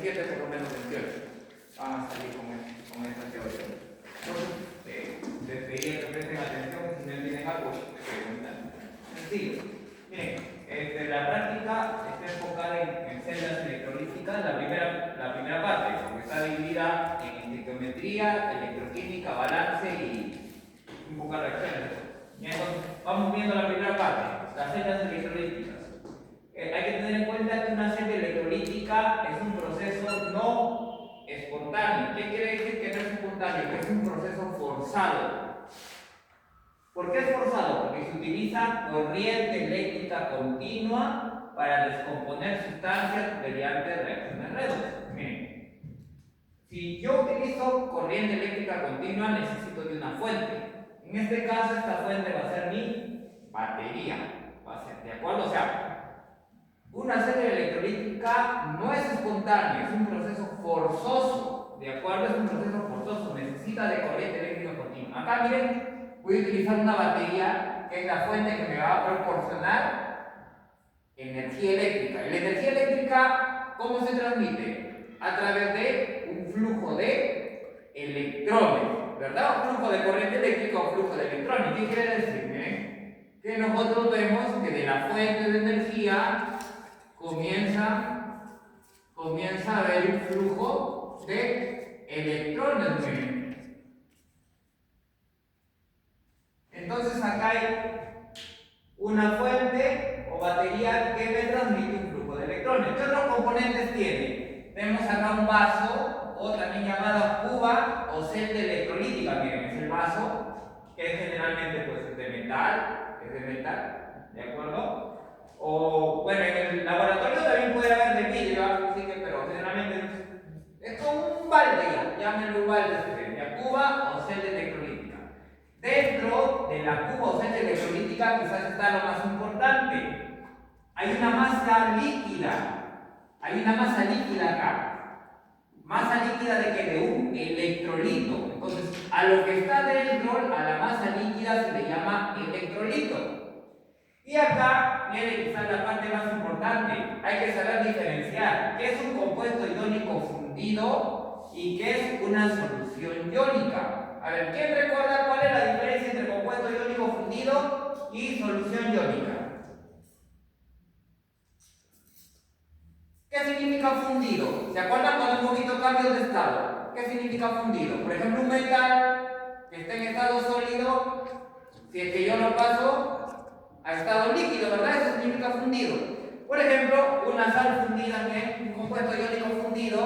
27 por lo menos 28. Vamos a salir con esta teoría. Entonces, les pediría que presten atención si no entienden algo, me preguntan. Sencillo. Miren, la práctica está enfocada en celdas electrolíticas, la primera parte, porque está dividida en estequiometría, electroquímica, balance y un poco de reacciones. Y entonces, vamos viendo la primera parte, las celdas electrolíticas. Hay que tener en cuenta que una celda electrolítica es un proceso no espontáneo. ¿Qué quiere decir que no es espontáneo? Que es un proceso forzado. ¿Por qué es forzado? Porque se utiliza corriente eléctrica continua para descomponer sustancias mediante reacciones redox. Miren, si yo utilizo corriente eléctrica continua, necesito de una fuente. En este caso, esta fuente va a ser mi batería. Va a ser, ¿de acuerdo? O sea, una celda electrolítica no es espontánea, es un proceso forzoso. ¿De acuerdo? Es un proceso forzoso, necesita de corriente eléctrica continua. Acá, miren, voy a utilizar una batería que es la fuente que me va a proporcionar energía eléctrica. Y la energía eléctrica, ¿cómo se transmite? A través de un flujo de electrones, ¿verdad? Un flujo de corriente eléctrica o flujo de electrones. ¿Qué quiere decir? Miren, que nosotros vemos que de la fuente de energía comienza a haber un flujo de electrones. Miren. Entonces acá hay una fuente o batería que me transmite un flujo de electrones. ¿Qué otros componentes tiene? Tenemos acá un vaso, o también llamada cuba o celda electrolítica. Miren, es el vaso, que generalmente pues, es de metal, ¿de acuerdo? O bueno, en el laboratorio también puede haber de vidrio, así que, pero generalmente es como un balde, llámenlo un balde, ya cuba o celda electrolítica. Dentro de la cuba o celda electrolítica quizás está lo más importante. Hay una masa líquida acá. Masa líquida de que de un electrolito. Entonces, a lo que está dentro, a la masa líquida se le llama electrolito. Y acá viene quizás la parte más importante. Hay que saber diferenciar qué es un compuesto iónico fundido y qué es una solución iónica. A ver, ¿quién recuerda cuál es la diferencia entre compuesto iónico fundido y solución iónica? ¿Qué significa fundido? ¿Se acuerdan cuando hemos visto cambios de estado? ¿Qué significa fundido? Por ejemplo, un metal que está en estado sólido, si es que yo lo paso a estado líquido, ¿verdad? Eso significa fundido. Por ejemplo, una sal fundida, que es un compuesto iónico fundido,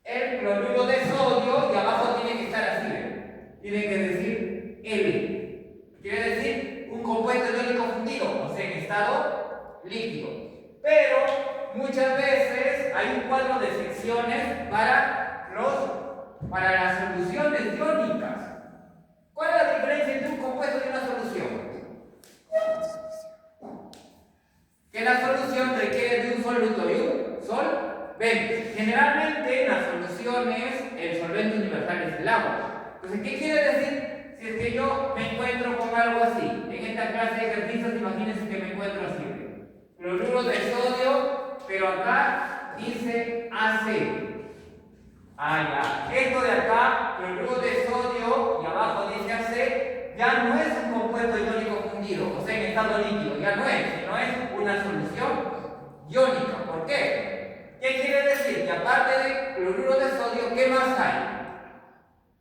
el cloruro de sodio, y abajo tiene que estar así, ¿eh? Tiene que decir L. Quiere decir un compuesto iónico fundido, o sea, en estado líquido. Pero muchas veces hay un cuadro de secciones para las soluciones iónicas. ¿Cuál es la diferencia entre un compuesto y una solución? Que la solución requiere de un soluto y un solvente. Generalmente en las soluciones el solvente universal es el agua. Entonces, ¿qué quiere decir? Si es que yo me encuentro con algo así, en esta clase de ejercicios, imagínense que me encuentro así. Cloruro de sodio, pero acá dice AC. Ya. Esto de acá, cloruro de sodio, y abajo dice AC, ya no es un compuesto iónico fundido, o sea, en estado líquido, ya no es, sino es una solución iónica. ¿Por qué? ¿Qué quiere decir? Que aparte de cloruro de sodio, ¿qué más hay?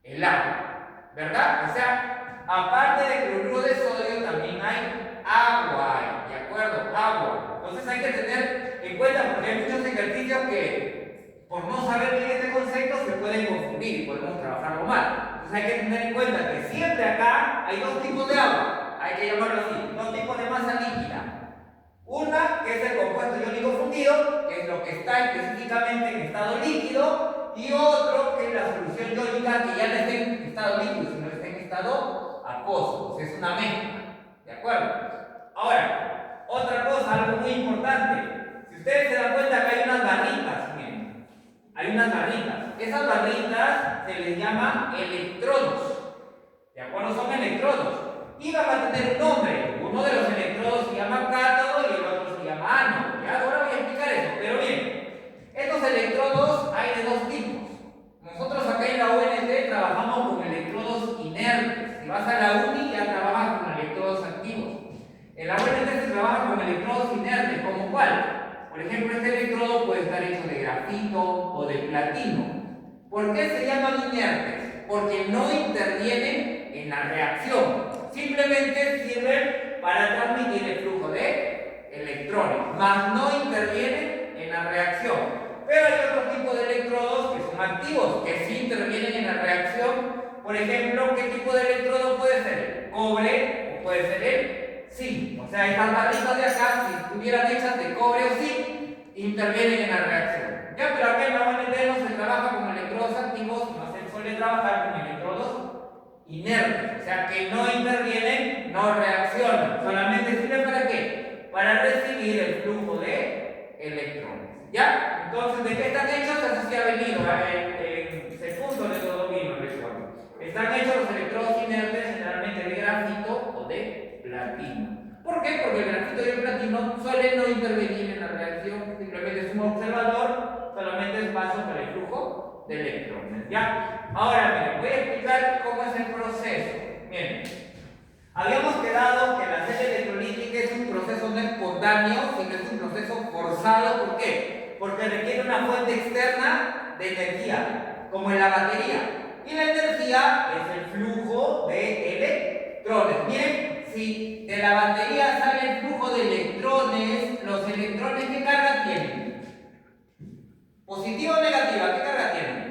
El agua, ¿verdad? O sea, aparte de cloruro de sodio, también hay agua, ¿de acuerdo? Agua. Entonces hay que tener en cuenta, porque hay muchos ejercicios que por no saber bien este concepto se pueden confundir y podemos trabajarlo mal. Entonces hay que tener en cuenta que siempre acá hay dos tipos de agua, hay que llamarlo así, dos tipos de masa líquida. Una que es el compuesto iónico fundido, que es lo que está específicamente en estado líquido, y otro que es la solución iónica, que ya no está en estado líquido, sino está en estado acuoso, o sea, es una mezcla. ¿De acuerdo? Ahora, otra cosa, algo muy importante. Si ustedes se dan cuenta que hay unas barritas, miren, hay unas barritas. Esas barritas se les llama electrodos. ¿De acuerdo? Son electrodos. Y van a tener un nombre. Uno de los electrodos se llama cátodo y el otro se llama ánodo. Ya ahora voy a explicar eso. Pero bien, ejemplo, este electrodo puede estar hecho de grafito o de platino. ¿Por qué se llaman inertes? Porque no intervienen en la reacción. Simplemente sirven para transmitir el flujo de electrones, mas no intervienen en la reacción. Pero hay otros tipos de electrodos que son activos, que sí intervienen en la reacción. Por ejemplo, ¿qué tipo de electrodo puede ser? ¿Cobre o puede ser el zinc? O sea, estas barritas de acá, si estuvieran hechas de cobre o zinc, intervienen en la reacción. Ya, pero acá en la UNT no se trabaja con electrodos activos, sino se suele trabajar con electrodos inertes, o sea, que no intervienen, no reaccionan, solamente sirve para qué? Para recibir el flujo de electrones. ¿Ya? Entonces, ¿de qué están hechos? Eso sí ha venido en segundo de todo vino, recuerdo. Están hechos los electrodos inertes generalmente de grafito o de platino. ¿Por qué? Porque el grafito y el platino suelen no intervenir en la reacción, simplemente es un observador, solamente es paso para el flujo de electrones. ¿Ya? Ahora, miren, voy a explicar cómo es el proceso. Miren, habíamos quedado que la serie electrolítica es un proceso no espontáneo, sino es un proceso forzado. ¿Por qué? Porque requiere una fuente externa de energía, como en la batería. Y la energía es el flujo de electrones. Miren, si de la batería sale el flujo de electrones, los electrones, ¿qué carga tienen? ¿Positiva o negativa? ¿Qué carga tienen?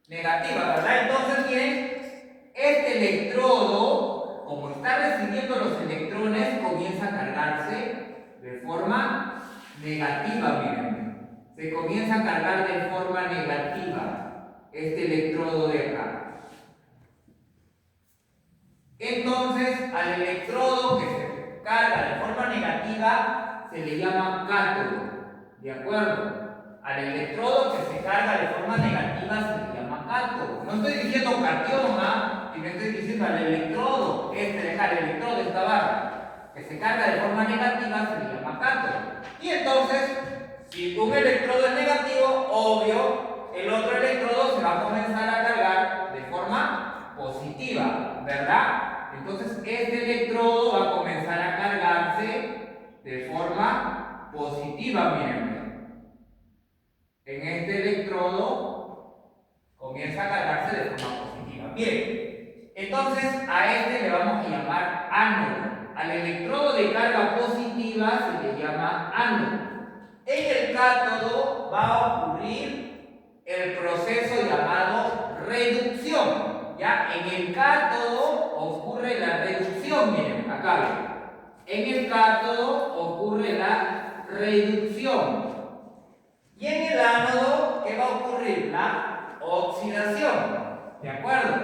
Negativa, ¿verdad? Entonces, miren, este electrodo, como está recibiendo los electrones, comienza a cargarse de forma negativa, miren. Se comienza a cargar de forma negativa este electrodo de acá. Entonces, al electrodo que se carga de forma negativa se le llama cátodo, ¿de acuerdo? Al electrodo que se carga de forma negativa se le llama cátodo. No estoy diciendo catión, sino estoy diciendo al electrodo, el electrodo de esta barra, que se carga de forma negativa se le llama cátodo. Y entonces, si un electrodo es negativo, obvio, el otro electrodo se va a comenzar a cargar de forma positiva, ¿verdad? Entonces, este electrodo va a comenzar a cargarse de forma positiva, miren. En este electrodo comienza a cargarse de forma positiva. Bien, entonces a este le vamos a llamar ánodo. Al electrodo de carga positiva se le llama ánodo. En el cátodo va a ocurrir el proceso llamado reducción. ¿Ya? En el cátodo ocurre la reducción, miren, acá ven. En el cátodo ocurre la reducción. Y en el ánodo, ¿qué va a ocurrir? La oxidación. ¿De acuerdo?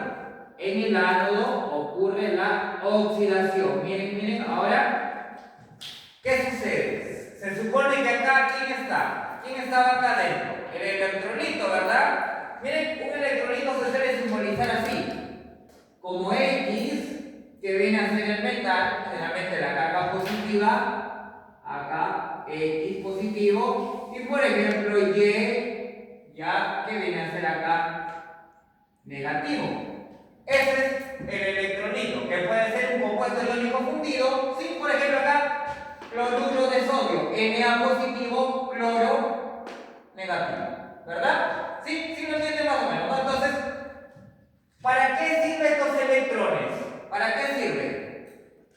En el ánodo ocurre la oxidación. Miren, miren, ahora, ¿qué sucede? Se supone que acá, ¿quién está? ¿Quién estaba acá adentro? El electrolito, ¿verdad? Miren, un electrolito se suele simbolizar así, como X, que viene a ser el metal, generalmente la carga positiva, acá X positivo, y por ejemplo Y, ya que viene a ser acá negativo. Ese es el electrolito, que puede ser un compuesto iónico fundido, ¿sí? Por ejemplo acá, cloruro de sodio, Na positivo, cloro negativo, ¿verdad? ¿Sí? ¿Sí lo entienden más o menos? Entonces, ¿para qué sirven estos electrones? ¿Para qué sirven?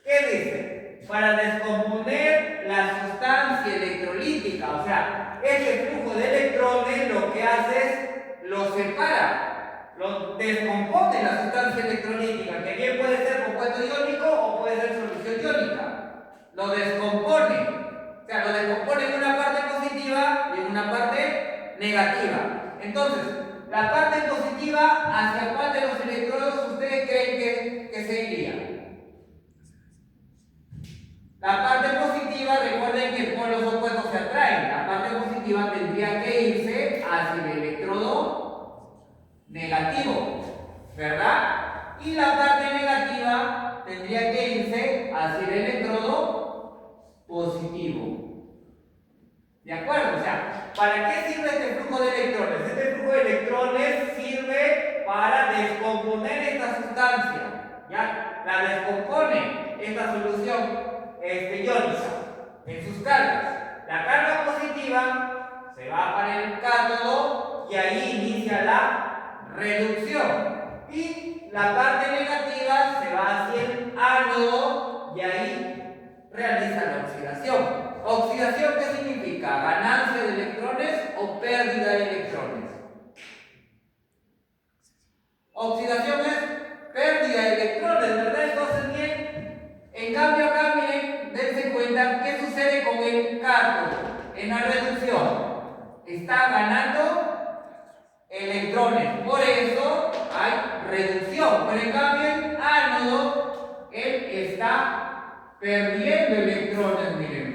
¿Qué dice? Para descomponer la sustancia electrolítica. O sea, este flujo de electrones lo que hace es lo separa, lo descompone la sustancia electrolítica, que bien puede ser compuesto iónico o puede ser solución iónica. Lo descompone. O sea, lo descompone en una parte positiva y en una parte negativa. Entonces, la parte positiva, ¿hacia cuál de los electrodos ustedes creen que se iría? La parte positiva, recuerden que polos opuestos se atraen. La parte positiva tendría que irse hacia el electrodo negativo, ¿verdad? Y la parte negativa tendría que irse hacia el electrodo positivo. ¿De acuerdo? O sea, ¿para qué sirve este flujo de electrones? Este flujo de electrones sirve para descomponer esta sustancia. ¿Ya? La descompone esta solución iónica en sus cargas. la carga positiva se va para el cátodo y ahí inicia la reducción. Y la parte negativa se va hacia el ánodo y ahí realiza la oxidación. ¿Oxidación qué significa? ¿Ganancia de electrones o pérdida de electrones? Oxidación es pérdida de electrones, ¿verdad? Entonces, bien, en cambio acá, miren, dense cuenta qué sucede con el cátodo en la reducción. Está ganando electrones, por eso hay reducción, pero en cambio el ánodo, él está perdiendo electrones, miren,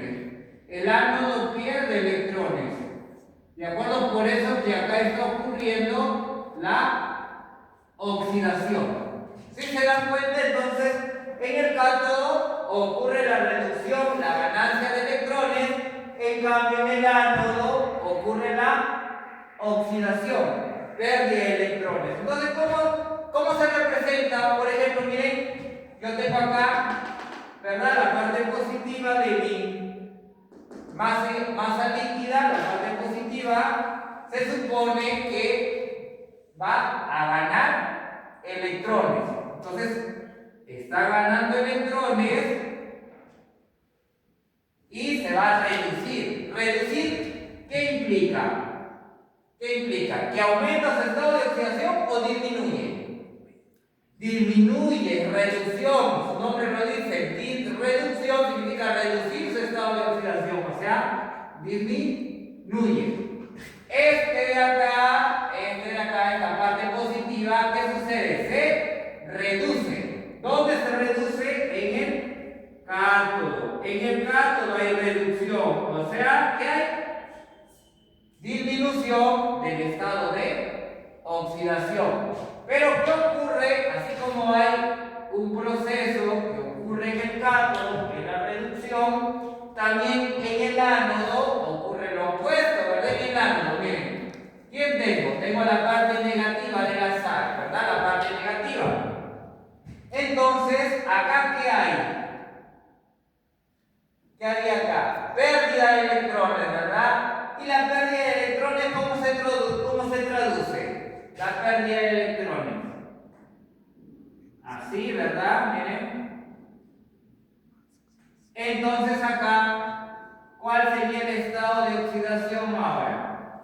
el ánodo pierde electrones, ¿de acuerdo? Por eso que acá está ocurriendo la oxidación. Si se dan cuenta, entonces, en el cátodo ocurre la reducción, la ganancia de electrones, en cambio en el ánodo ocurre la oxidación, pérdida de electrones. Entonces, ¿cómo se representa? Por ejemplo, miren, yo tengo acá, ¿verdad? La parte positiva de mi masa líquida, la parte positiva, se supone que va a ganar electrones. Entonces, está ganando electrones y se va a reducir. ¿Reducir qué implica? ¿Qué implica? ¿Que aumenta su estado de oxidación o disminuye? Disminuye, reducción. Su nombre lo dice. Reducción significa reducir su estado de oxidación, o sea, disminuye. Este de acá, esta parte positiva, ¿qué sucede? Se reduce. ¿Dónde se reduce? En el cátodo. En el cátodo hay reducción, o sea que hay disminución del estado de oxidación. Pero ¿qué ocurre? Así como hay un proceso que ocurre en el cátodo, que es la reducción, también en el ánodo ocurre lo opuesto, ¿verdad? En el ánodo, miren, ¿quién tengo? Tengo la parte negativa de la sal, ¿verdad? La parte negativa. Entonces, ¿acá qué hay? ¿Qué había acá? Pérdida de electrones, ¿verdad? Y la pérdida de electrones, ¿cómo se traduce? La pérdida de electrones. Así, ¿verdad? Miren. Entonces acá, ¿cuál sería el estado de oxidación ahora?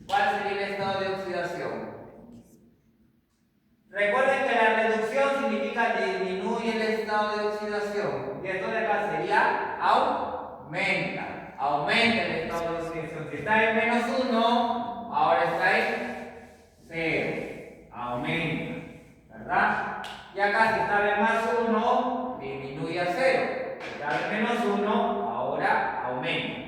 ¿Cuál sería el estado de oxidación? Recuerden que la reducción significa disminuye el estado de oxidación. Y esto de acá sería aumenta. Aumenta el estado de oxidación. Si está en -1, ahora está en 0. Aumenta. ¿Verdad? Y acá si estaba en +1, disminuye a 0. Si estaba en -1, ahora aumenta.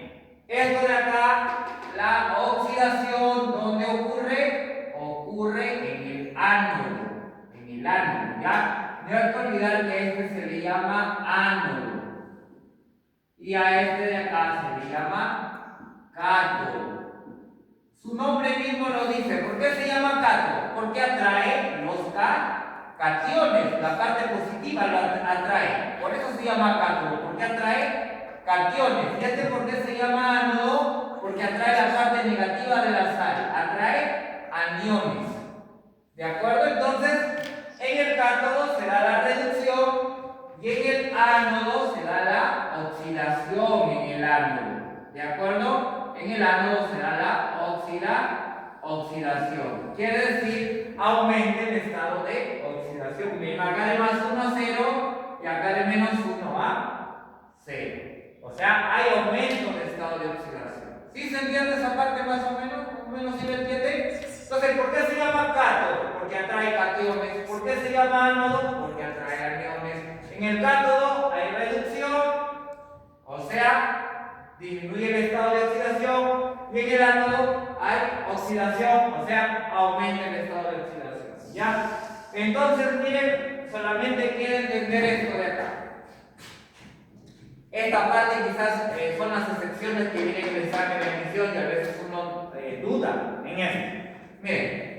Esto de acá, la oxidación, ¿dónde ocurre? Ocurre en el ánodo. En el ánodo, ¿ya? No hay que olvidar que este se le llama ánodo. Y a este de acá se le llama cátodo. Su nombre mismo lo dice. ¿Por qué se llama cátodo? Porque atrae los cationes, la parte positiva lo atrae. Por eso se llama cátodo, porque atrae cationes. ¿Y este por qué se llama ánodo? Porque atrae la parte negativa de la sal, atrae aniones. ¿De acuerdo? Entonces, en el cátodo se da la reducción y en el ánodo se da la oxidación en el ánodo. ¿De acuerdo? En el ánodo se da la oxidación. Quiere decir, aumenta el estado de oxidación. Miren, acá de +1 a 0 y acá de -1 a 0. O sea, hay aumento del estado de oxidación. ¿Sí se entiende esa parte más o menos? ¿Más o menos sí lo entienden? Entonces, ¿por qué se llama cátodo? Porque atrae cationes. ¿Por qué se llama ánodo? Porque atrae aniones. En el cátodo hay reducción, o sea, disminuye el estado de oxidación. Y en el ánodo hay oxidación, o sea, aumenta el estado de oxidación. ¿Ya? Entonces, miren, solamente quiero entender esto de acá. Esta parte quizás son las excepciones que vienen en el examen de admisión y a veces uno duda en esto. Miren,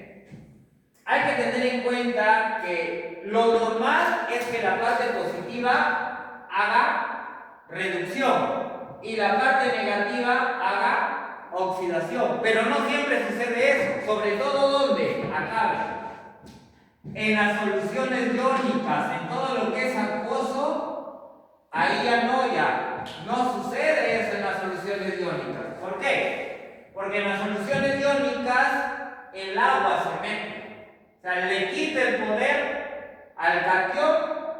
hay que tener en cuenta que lo normal es que la parte positiva haga reducción. y la parte negativa haga oxidación. Pero no siempre sucede eso, sobre todo ¿dónde? Acá. En las soluciones iónicas, en todo lo que es acuoso, ahí ya no sucede eso en las soluciones iónicas. ¿Por qué? Porque en las soluciones iónicas el agua se mete. O sea, le quita el poder al catión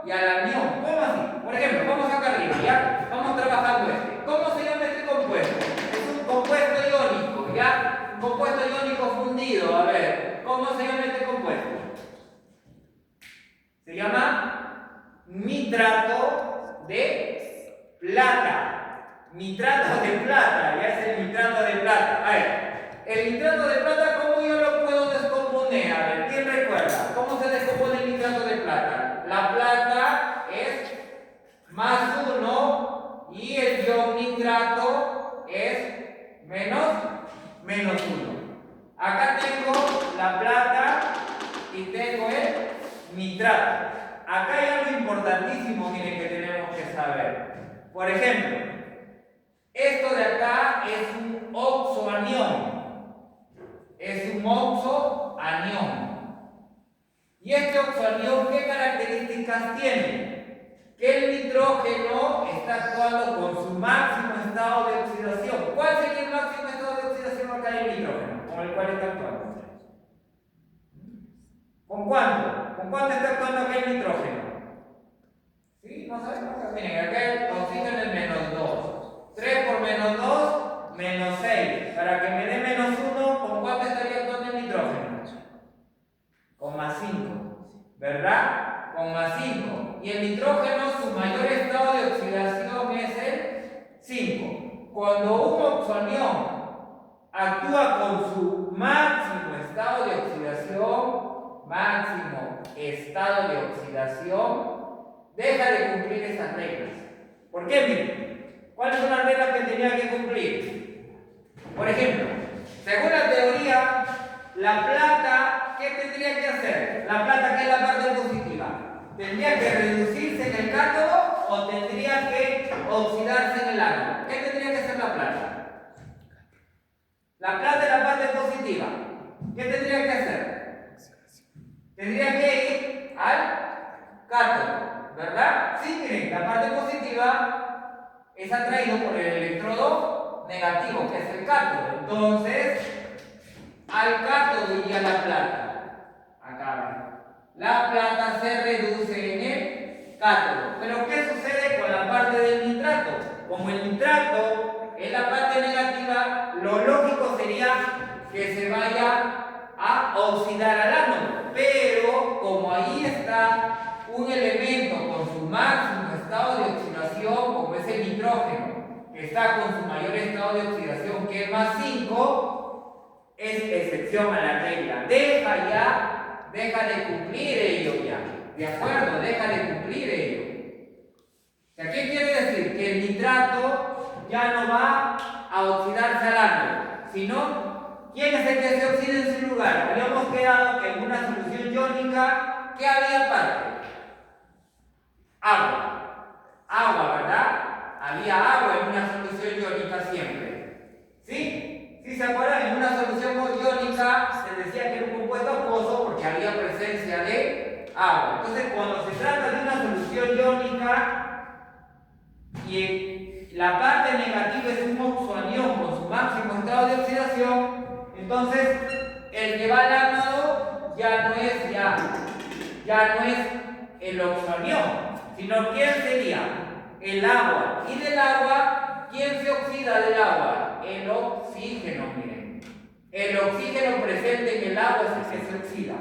y al anión. ¿Cómo así? Por ejemplo, vamos acá arriba, ¿ya? Vamos trabajando este. ¿Cómo se llama este compuesto? Es un compuesto iónico, ¿ya? Un compuesto iónico fundido. A ver, ¿cómo se llama este compuesto? Se llama nitrato de plata. Nitrato de plata, ya es el nitrato de plata. A ver, el nitrato de plata, ¿cómo yo lo puedo descomponer? A ver, ¿quién recuerda? ¿Cómo se descompone el nitrato de plata? La plata es más 1 y el ion nitrato es menos 1. Acá tengo la plata y tengo el nitrato. Acá hay algo importantísimo, miren, que tenemos que saber. Por ejemplo, esto de acá es un oxoanión. Es un oxoanión. ¿Y este oxoanión qué características tiene? Que el nitrógeno está actuando con su máximo estado de oxidación. ¿Cuál sería el máximo estado de oxidación acá del nitrógeno? Con el cual está actuando. ¿Con cuánto? ¿Con cuánto está actuando acá el nitrógeno? ¿Sí? ¿No sabemos? Miren, acá el oxígeno es menos 2. 3 por menos 2, menos 6. Para que me dé menos 1, ¿con cuánto estaría actuando el nitrógeno? Con más 5. ¿Verdad? Con más 5. Y el nitrógeno, su mayor estado de oxidación es el 5. Cuando un oxoanión actúa con su máximo estado de oxidación, deja de cumplir esas reglas. ¿Por qué? Miren, ¿cuáles son las reglas que tenía que cumplir? Por ejemplo, según la teoría, la plata, ¿qué tendría que hacer? La plata, que es la parte positiva, ¿tendría que reducirse en el cátodo o tendría que oxidarse en el ánodo? ¿Qué tendría que hacer la plata? La plata es la parte positiva. ¿Qué tendría que hacer? Tendría que ir al cátodo, ¿verdad? Sí, miren, la parte positiva es atraído por el electrodo negativo, que es el cátodo. Entonces, al cátodo iría la plata. Acá, la plata se reduce en el cátodo. Pero ¿qué sucede con la parte del nitrato? Como el nitrato es la parte negativa, lo lógico sería que se vaya a oxidar al ánodo. Pero como ahí está un elemento con su máximo estado de oxidación, como es el nitrógeno, que está con su mayor estado de oxidación, que es más 5, es excepción a la regla. Deja de cumplir ello ya. ¿De acuerdo? Deja de cumplir ello. O sea, ¿qué quiere decir? Que el nitrato ya no va a oxidarse al ánodo, sino ¿quién es el que se oxida en su lugar? Habíamos quedado que en una solución iónica, ¿qué había aparte? Agua, ¿verdad? Había agua en una solución iónica siempre. ¿Sí? ¿Sí se acuerdan? En una solución iónica se decía que era un compuesto acuoso porque había presencia de agua. Entonces, cuando se trata de una solución iónica y la parte negativa es un oxoanión con su máximo estado de oxidación, entonces el que va al ánodo ya no es el oxoanión, sino ¿quién sería? El agua. Y del agua, ¿quién se oxida del agua? El oxígeno, miren. El oxígeno presente en el agua es el que se oxida.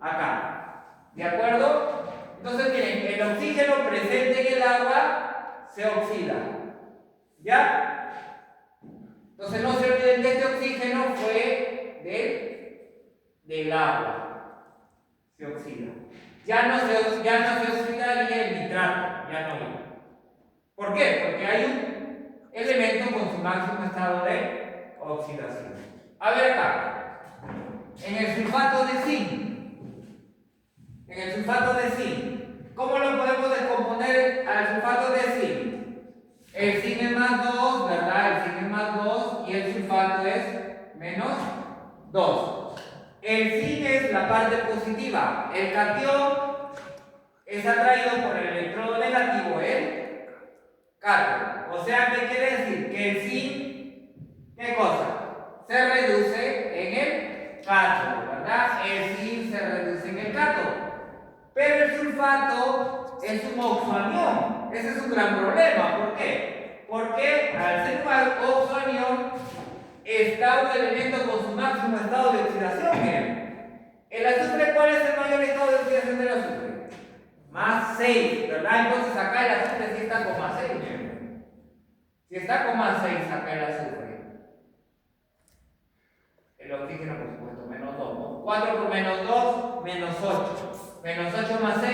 Acá. ¿De acuerdo? Entonces, miren, el oxígeno presente en el agua se oxida. ¿Ya? Entonces, no se olviden que este oxígeno fue del agua. Se oxida. Ya no se oxidaría el nitrato. Ya no iba. ¿Por qué? Porque hay un elemento con su máximo estado de oxidación. A ver acá. En el sulfato de zinc. ¿Cómo lo podemos descomponer al sulfato de zinc? El zinc es más 2, ¿verdad? El zinc es más 2 y el sulfato es menos 2. El zinc es la parte positiva. El catión es atraído por el electrodo negativo, el cátodo. O sea, ¿qué quiere decir? Que el zinc, ¿qué cosa? Se reduce en el cátodo, ¿verdad? El zinc se reduce en el cátodo. Pero el sulfato es un oxoanión. Ese es un gran problema. ¿Por qué? Porque al ser un oxoanión está un elemento con su máximo estado de oxidación. Miren. ¿El azufre cuál es el mayor estado de oxidación del azufre? Más 6, ¿verdad? Entonces acá el azufre sí está con más 6. Miren. Si está con más 6 acá el azufre. El oxígeno, por supuesto, menos 2, ¿no? 4 por menos 2, menos 8. Menos 8 más 6,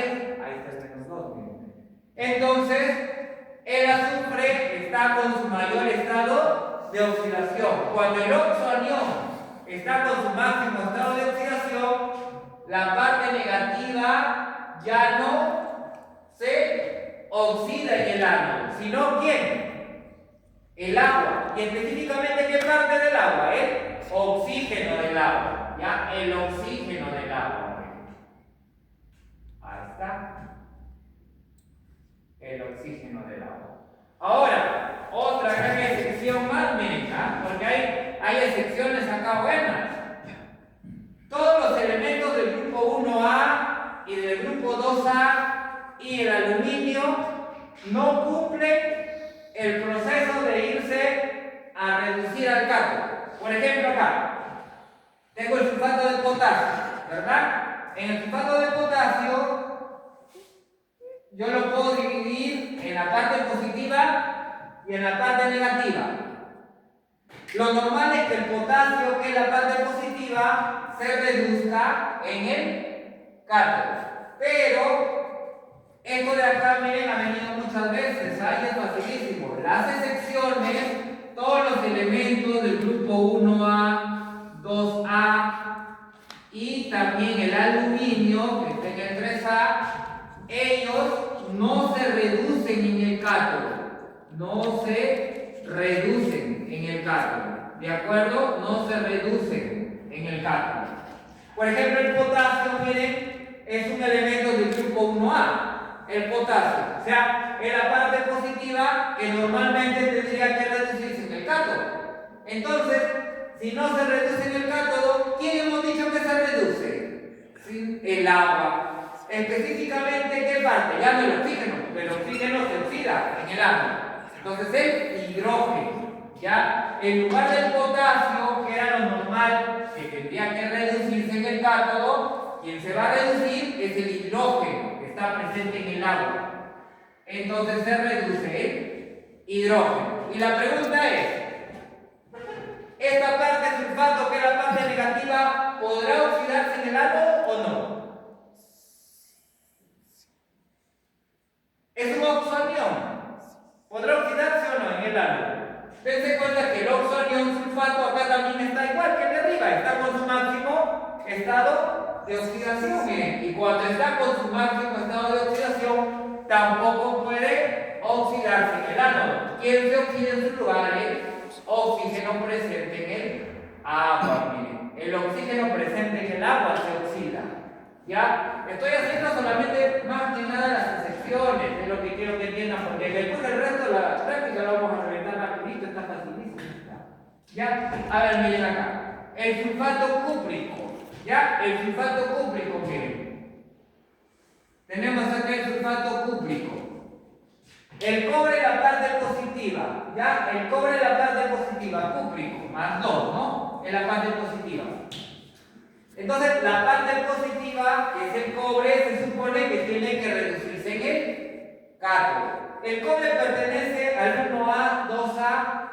ahí está el menos 2. Miren. Entonces, el azufre está con su mayor estado de oxidación. Cuando el oxoanión está con su máximo estado de oxidación, la parte negativa ya no se oxida en el ánodo, sino ¿quién? El agua. Y específicamente, ¿qué parte del agua? El oxígeno del agua. ¿Ya? El oxígeno del agua. Ahí está. El oxígeno del agua. Ahora, otra gran excepción más, miren, porque hay excepciones acá buenas. Todos los elementos del grupo 1A y del grupo 2A y el aluminio no cumplen el proceso de irse a reducir al cátodo. Por ejemplo, acá tengo el sulfato de potasio, ¿verdad? En el sulfato de potasio yo lo puedo dividir en la parte positiva y en la parte negativa. Lo normal es que el potasio, que es la parte positiva, se reduzca en el cátodo. Pero esto de acá, miren, ha venido muchas veces, ahí es facilísimo. Las excepciones, todos los elementos del grupo 1A, 2A y también el aluminio, que está en el 3A, ellos no se reducen en el cátodo. No se reducen en el cátodo. ¿De acuerdo? No se reducen en el cátodo. Por ejemplo, el potasio, miren, es un elemento del grupo 1A. El potasio. O sea, es la parte positiva que normalmente tendría que reducirse en el cátodo. Entonces, si no se reduce en el cátodo, ¿quién hemos dicho que se reduce? ¿Sí? El agua. Específicamente, ¿qué parte? Ya no el oxígeno. El oxígeno se oxida en el agua. Entonces, el hidrógeno. ¿Ya? En lugar del potasio, que era lo normal, que tendría que reducirse en el cátodo, quien se va a reducir es el hidrógeno, que está presente en el agua. Entonces, se reduce el hidrógeno. Y la pregunta es, ¿esta parte sulfato, que es la parte negativa, podrá oxidarse en el ánodo o no? Es un oxoanión. ¿Podrá oxidarse o no en el ánodo? Dense cuenta que el oxoanión sulfato acá también está igual que el de arriba, está con su máximo estado de oxidación, miren, y cuando está con su máximo estado de oxidación, tampoco puede oxidarse en el ánodo. ¿Quién se oxida en su lugar? El oxígeno presente en el agua, miren. El oxígeno presente en el agua se oxida. ¿Ya? Estoy haciendo solamente más que nada las excepciones, es lo que quiero que entiendan, porque después del resto de la práctica lo vamos a reventar rapidito, está facilísimo. ¿Ya? A ver, miren acá. El sulfato cúprico. ¿Ya? El sulfato cúprico, miren. Tenemos acá el sulfato cúprico. El cobre es la parte positiva. ¿Ya? El cobre es la parte positiva, cúprico, más 2, ¿no? Es la parte positiva. Entonces, la parte positiva, que es el cobre, se supone que tiene que reducirse en el cátodo. El cobre pertenece al 1A, 2A,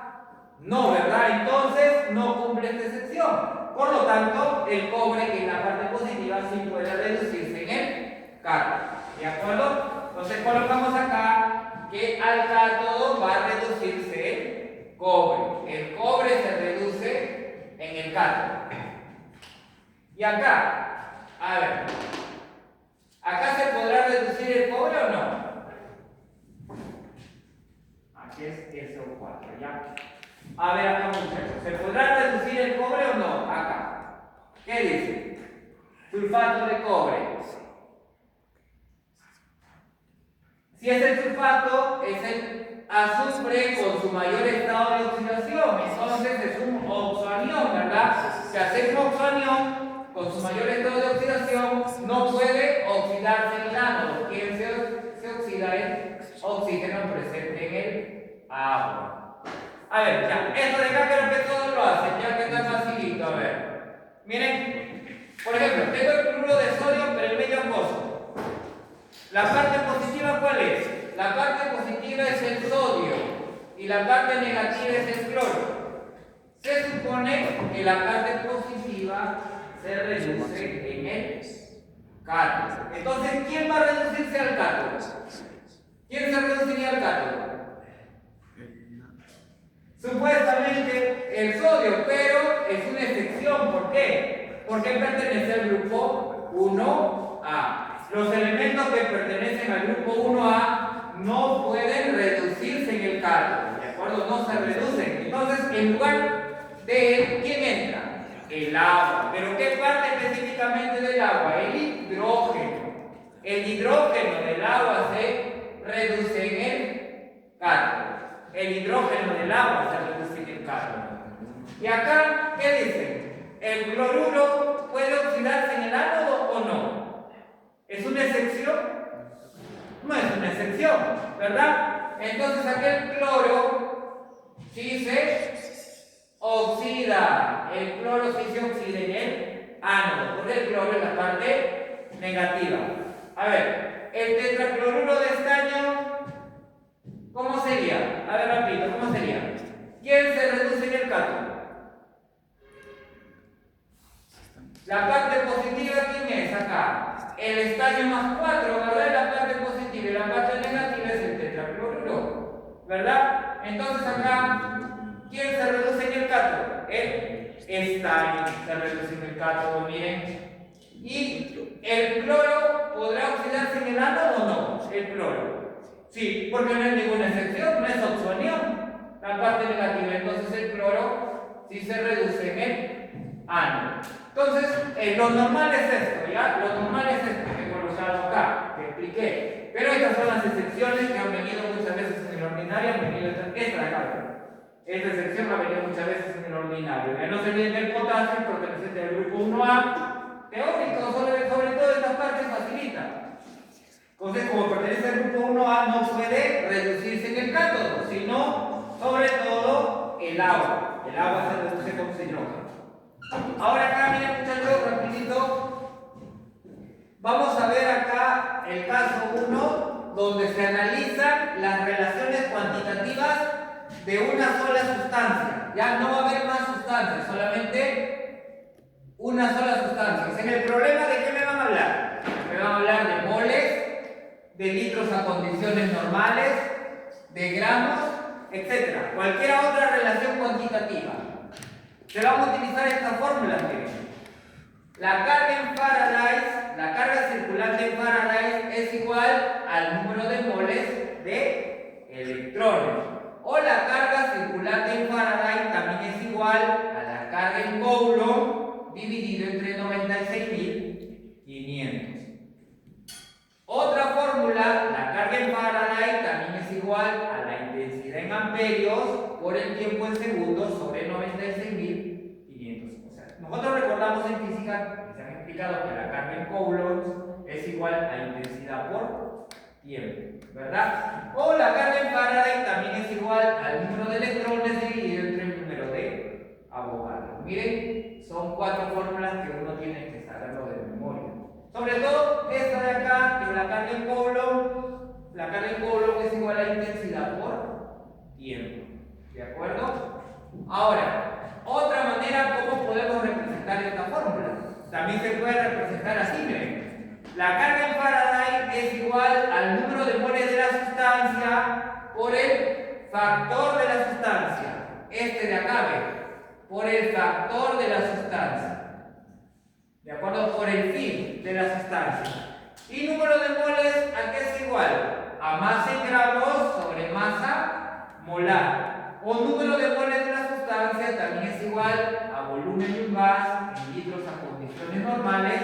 no, ¿verdad? Entonces, no cumple esta excepción. Por lo tanto, el cobre, que es la parte positiva, sí puede reducirse en el cátodo. ¿De acuerdo? Entonces, colocamos acá que al cátodo va a reducirse el cobre. El cobre se reduce en el cátodo. Y acá, a ver, ¿acá se podrá reducir el cobre o no? que es SO4, ¿ya? A ver acá, muchachos, ¿se podrá reducir el cobre o no? Acá. ¿Qué dice? Sulfato de cobre. Si es el sulfato, es el azufre con su mayor estado de oxidación. Entonces es un oxoanión, ¿verdad? Si hacer un oxoanión con su mayor estado de oxidación, no puede oxidarse en el ánodo. ¿Quién se oxida? El oxígeno presente en el agua. A ver, ya, esto de acá creo que todos lo hacen, ya que está facilito. A ver, miren, por ejemplo, tengo el cloruro de sodio, pero el medio acoso. ¿La parte positiva cuál es? La parte positiva es el sodio y la parte negativa es el cloro. Se supone que la parte positiva se reduce en el cátodo. Entonces, ¿quién va a reducirse al cátodo? ¿Quién se reduciría al cátodo? Supuestamente el sodio, pero es una excepción. ¿Por qué? Porque pertenece al grupo 1A. Los elementos que pertenecen al grupo 1A no pueden reducirse en el cátodo, ¿de acuerdo? No se reducen. Entonces, en lugar de él, ¿quién entra? El agua. ¿Pero qué parte específicamente del agua? El hidrógeno. El hidrógeno del agua se reduce en el cátodo. El hidrógeno del agua se reduce en el cátodo. Y acá, ¿qué dicen? ¿El cloruro puede oxidarse en el ánodo o no? ¿Es una excepción? No es una excepción, ¿verdad? Entonces aquel cloro sí se oxida. El cloro sí se oxida en el ánodo, porque el cloro es la parte negativa. A ver, el tetracloruro de estaño, ¿cómo sería? A ver, rapidito, ¿cómo sería? ¿Quién se reduce en el cátodo? La parte positiva, ¿quién es acá? El estaño más 4, ¿verdad? La parte positiva y la parte negativa es el tetracloruro, ¿verdad? Entonces acá, ¿quién se reduce en el cátodo? El estaño se reduce en el cátodo, miren. ¿Y el cloro podrá oxidarse en el ánodo o no? El cloro. Sí, porque no hay ninguna excepción, no es oxoanión. La parte negativa, entonces el cloro sí se reduce en el ánodo. Entonces, lo normal es esto, ¿ya? Lo normal es esto que he colocado acá, que expliqué. Pero estas son las excepciones que han venido muchas veces en el ordinario, han venido esta de acá. Esta excepción ha venido muchas veces en el ordinario. Que no se olviden del potasio, perteneciente al grupo 1A, teórico, sobre todo esta parte facilita. Entonces, como pertenece al grupo 1A, no puede reducirse en el cátodo, sino, sobre todo, el agua. El agua se reduce con hidrógeno. Ahora acá, miren muchachos, rapidito, vamos a ver acá el caso 1, donde se analizan las relaciones cuantitativas de una sola sustancia. Ya no va a haber más sustancias, solamente una sola sustancia. En el problema, ¿de qué me van a hablar? Me van a hablar de moles, de litros a condiciones normales, de gramos, etc. Cualquier otra relación cuantitativa. Se van a utilizar estas fórmulas, miren. La carga en Faraday, la carga circulante en Faraday es igual al número de moles de electrones. O la carga circulante en Faraday también es igual a la carga en Coulomb dividido entre 96.500. Otra fórmula, la carga en Faraday también es igual a la intensidad en amperios por el tiempo en segundos sobre 96.500. O sea, nosotros recordamos en física, se han explicado que la carga en Coulomb es igual a intensidad por tiempo, ¿verdad? O la carga en Faraday también es igual al número de electrones dividido entre el número de Avogadro. Miren, son 4 fórmulas que uno tiene que saberlo de memoria. Sobre todo esta de acá, que la carga en Coulomb, la carga en Coulomb es igual a intensidad por tiempo. ¿De acuerdo? Ahora, otra manera, ¿cómo podemos representar esta fórmula? También se puede representar así, miren. La carga en Faraday es igual al número de moles de la sustancia por el factor de la sustancia. Este de acá, ¿ven? Por el factor de la sustancia. ¿De acuerdo? Por el phi de la sustancia. Y número de moles, ¿a qué es igual? A masa en gramos sobre masa molar. O número de moles de una sustancia también es igual a volumen de un gas en litros a condiciones normales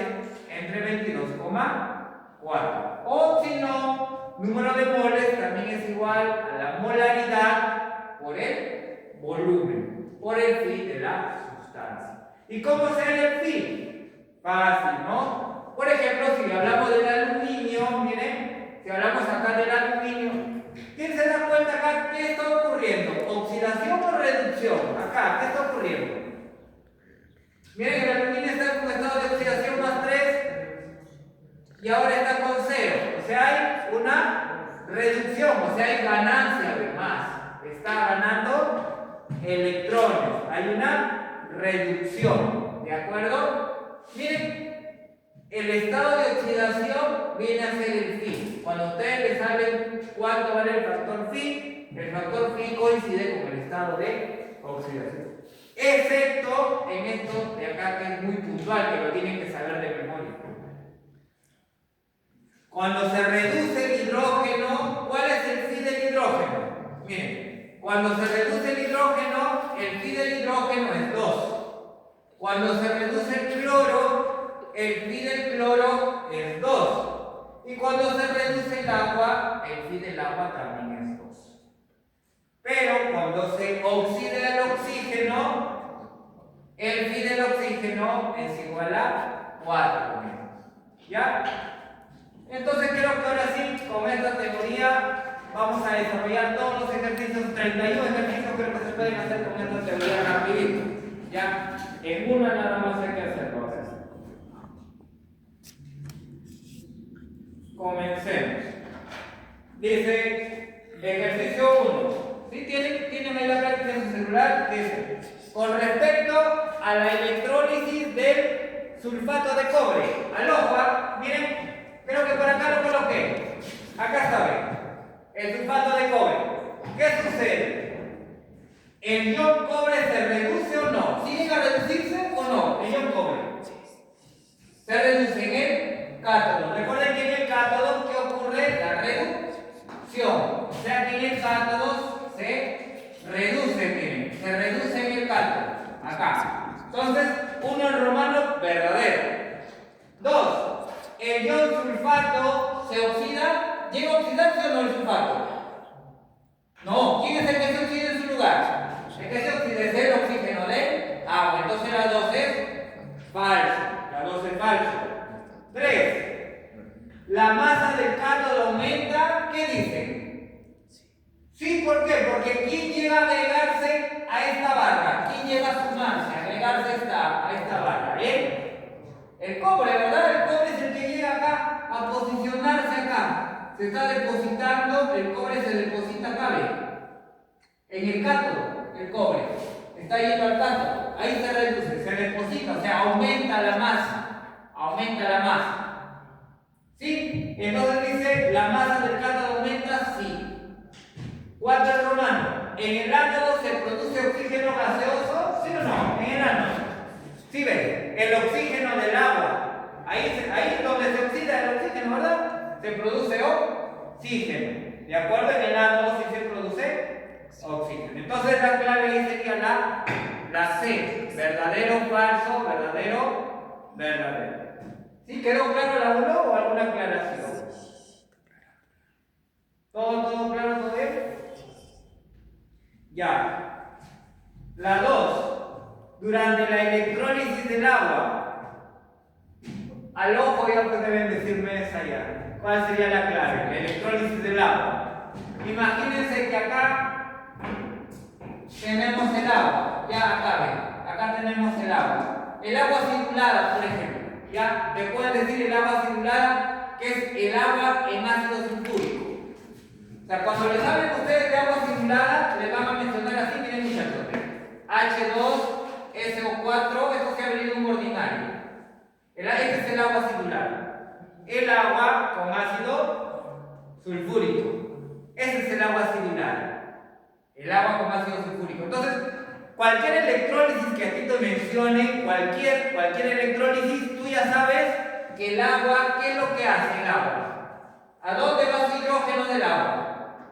entre 22,4. O si no, número de moles también es igual a la molaridad por el volumen, por el phi de la sustancia. ¿Y cómo se halla el phi? Fácil, ¿no? Por ejemplo, si hablamos del aluminio, miren, si hablamos acá del aluminio, ¿quién se da cuenta acá qué está ocurriendo? ¿Oxidación o reducción? Acá, ¿qué está ocurriendo? Miren, el aluminio está en un estado de oxidación más 3 y ahora está con 0. O sea, hay una reducción, o sea, hay ganancia de más. Está ganando electrones. Hay una reducción. ¿De acuerdo? Miren, el estado de oxidación viene a ser el phi. Cuando a ustedes les saben cuánto vale el factor phi coincide con el estado de oxidación. Excepto en esto de acá que es muy puntual, que lo tienen que saber de memoria. Cuando se reduce el hidrógeno, ¿cuál es el phi del hidrógeno? Miren, cuando se reduce el hidrógeno, el phi del hidrógeno es 2. Cuando se reduce el cloro, el phi del cloro es 2. Y cuando se reduce el agua, el phi del agua también es 2. Pero cuando se oxida el oxígeno, el phi del oxígeno es igual a 4. ¿Ya? Entonces creo que ahora sí, con esta teoría, vamos a desarrollar todos los ejercicios, 31 ejercicios creo que se pueden hacer con esta teoría rapidito. ¿Ya? En una nada más hay que hacerlo. Comencemos. Dice, ejercicio 1. ¿Sí? ¿Tienen ahí la práctica en su celular? Dice, con respecto a la electrólisis del sulfato de cobre. Al ojo, miren, creo que por acá lo coloqué. Acá está, ven. El sulfato de cobre. ¿Qué sucede? ¿El ion cobre se reduce o no? ¿Sí llega a reducirse o no? El ion cobre se reduce en el cátodo. Recuerden que en el cátodo, ¿qué ocurre? La reducción. O sea que en el cátodo se reduce, miren, se reduce en el cátodo. Acá. Entonces, 1 en romano, verdadero. 2. El ion sulfato se oxida. ¿Llega a oxidarse o no el sulfato? No. ¿Quién es el que se oxida en su lugar? El que se oxida es el oxígeno de agua. Entonces la 2 es falso. La 2 es falso. 3. La masa del cátodo aumenta. ¿Qué dicen? Sí, ¿por qué? Porque ¿quién llega a agregarse a esta barra? ¿Quién llega a sumarse, a agregarse a esta barra? El cobre, ¿verdad? El cobre es el que llega acá a posicionarse acá. Se está depositando, el cobre se deposita acá, ¿ven? En el cátodo, el cobre. Está yendo al cátodo. Ahí se reduce, se deposita, o sea, aumenta la masa. Aumenta la masa. ¿Sí? Entonces dice, ¿la masa del cátodo aumenta? Sí. 4 el romano. ¿En el átodo se produce oxígeno gaseoso? ¿Sí o no? En el átodo. ¿Sí ven? El oxígeno del agua. Ahí es donde se oxida el oxígeno, ¿verdad? Se produce oxígeno. ¿De acuerdo? En el átodo sí se produce oxígeno. Entonces la clave ahí sería la C. Verdadero, falso, verdadero, verdadero. ¿Sí? ¿Quedó claro la 1 o alguna aclaración? ¿Todo claro todavía? Ya. La 2. Durante la electrólisis del agua. Al ojo ya pues deben decirme esa ya. ¿Cuál sería la clave? La electrólisis del agua. Imagínense que acá tenemos el agua. Ya acá ven. Acá tenemos el agua. El agua circulada, por ejemplo. ¿Ya? ¿Me pueden decir el agua circulada? Que es el agua en ácido sulfúrico. O sea, cuando les hablen ustedes de agua circulada, les van a mencionar así, miren muchachos. H2SO4, esto se ha venido un ordinario. Este es el agua circular. El agua con ácido sulfúrico. Ese es el agua circular. El agua con ácido sulfúrico. Entonces, cualquier electrólisis que a ti te mencione, cualquier electrólisis, tú ya sabes que el agua, ¿qué es lo que hace el agua? ¿A dónde va su hidrógeno del agua?